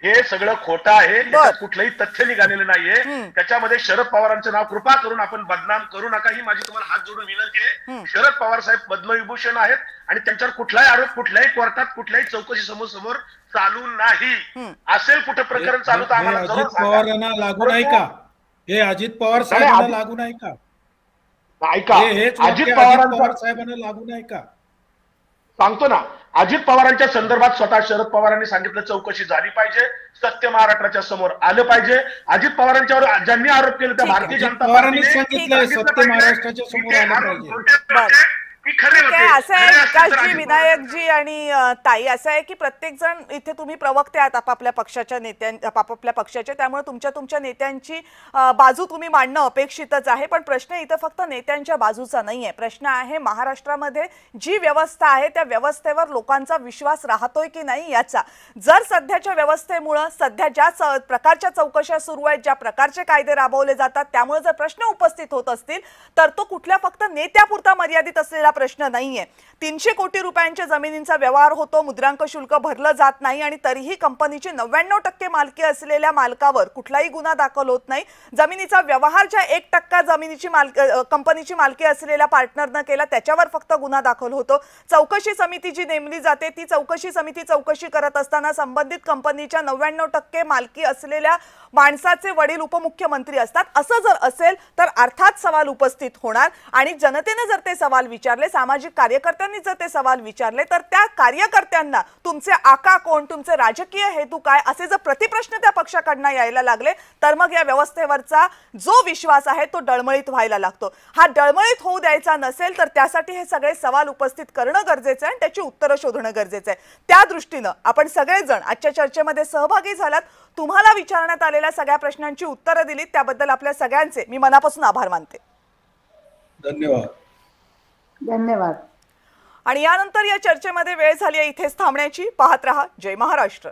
हे सगळं खोटं आहे. त्याच्यात कुठलंही तथ्य निघालेलं नाहीये. त्याच्यामध्ये शरद पवारांचं नाव कृपा करून आपण बदनाम करू नका ही माझी तुम्हाला हात जोडून विनंती आहे. शरद पवार साहेब पद्मविभूषण आहेत आणि त्यांच्यावर कुठलाही आरोप कुठल्याही कोर्टात कुठल्याही चौकशी समोर चालू नाही. असेल कुठं प्रकरण चालू तर आम्हाला अजित पवारांना लागू नाही का? हे अजित पवार साहेबांना लागू नाही का? ऐका, अजित पवार साहेबांना लागू नाही का? सांगतो ना, अजित पवारांच्या संदर्भात स्वतः शरद पवारांनी सांगितलं चौकशी झाली पाहिजे, सत्य महाराष्ट्राच्या समोर आलं पाहिजे. अजित पवारांच्यावर ज्यांनी आरोप केले त्या भारतीय जनता पार्टीने सांगितलं सत्य महाराष्ट्राच्या समोर आलं पाहिजे. की खरे ठीक आहे, होते. असं आहे खरे असतील तर विकासजी, अजित विनायकजी आणि ताई, असं आहे की प्रत्येक जण इथे तुम्ही प्रवक्ते आहात आपापल्या पक्षाच्या आपापल्या पक्षाचे, त्यामुळे तुमच्या नेत्यांची बाजू तुम्ही मांडणं अपेक्षितच आहे. पण प्रश्न इथं फक्त नेत्यांच्या बाजूचा नाहीये, प्रश्न आहे महाराष्ट्रामध्ये जी व्यवस्था आहे त्या व्यवस्थेवर लोकांचा विश्वास राहतोय की नाही याचा. जर सध्याच्या व्यवस्थेमुळे सध्या ज्या प्रकारच्या चौकशा सुरू आहेत, ज्या प्रकारचे कायदे राबवले जातात, त्यामुळे जर प्रश्न उपस्थित होत असतील तर तो कुठल्या फक्त नेत्यापुरता मर्यादित असलेला प्रश्न नाहीये. 300 कोटी रुपयांच्या जमिनींचा व्यवहार होतो, मुद्रांक शुल्क भरलं जात नाही आणि तरीही कंपनीची 99% मालकी असलेल्या मालकावर कुठलाही गुन्हा दाखल होत नाही. जमिनीचा व्यवहार ज्या 1% जमिनीची कंपनीची मालकी असलेल्या पार्टनरनं केला त्याच्यावर फक्त गुन्हा दाखल होतो. चौकशी समिती जी नेमली जाते ती चौकशी समिती चौकशी करत असताना संबंधित कंपनीच्या 99% मालकी असलेल्या माणसाचे वडील उपमुख्यमंत्री असतात. असं जर असेल तर अर्थात सवाल उपस्थित होणार आणि जनतेने जर ते सवाल विचारले, सामाजिक कार्यकर्त्यांनी जर ते सवाल विचारले, तर त्या कार्यकर्त्यांना तुमचे आका कोण, तुमचे राजकीय हेतू काय, असे जर प्रतिप्रश्न त्या पक्षाकडनं यायला लागले तर मग या व्यवस्थेवरचा जो विश्वास आहे तो डळमळीत व्हायला लागतो. हा डळमळीत होऊ द्यायचा नसेल तर त्यासाठी हे सगळे सवाल उपस्थित करणं गरजेचं आहे आणि त्याची उत्तरं शोधणं गरजेचं आहे. त्या दृष्टीनं आपण सगळेजण आजच्या चर्चेमध्ये सहभागी झालात. तुम्हाला विचारण्यात आलेल्या सगळ्या प्रश्नांची उत्तरं दिलीत त्याबद्दल आपल्या सगळ्यांचे मी मनापासून आभार मानते. धन्यवाद. धन्यवाद. आणि यानंतर या चर्चेमध्ये वेळ झाली आहे इथेच थांबण्याची. पाहत रहा जय महाराष्ट्र.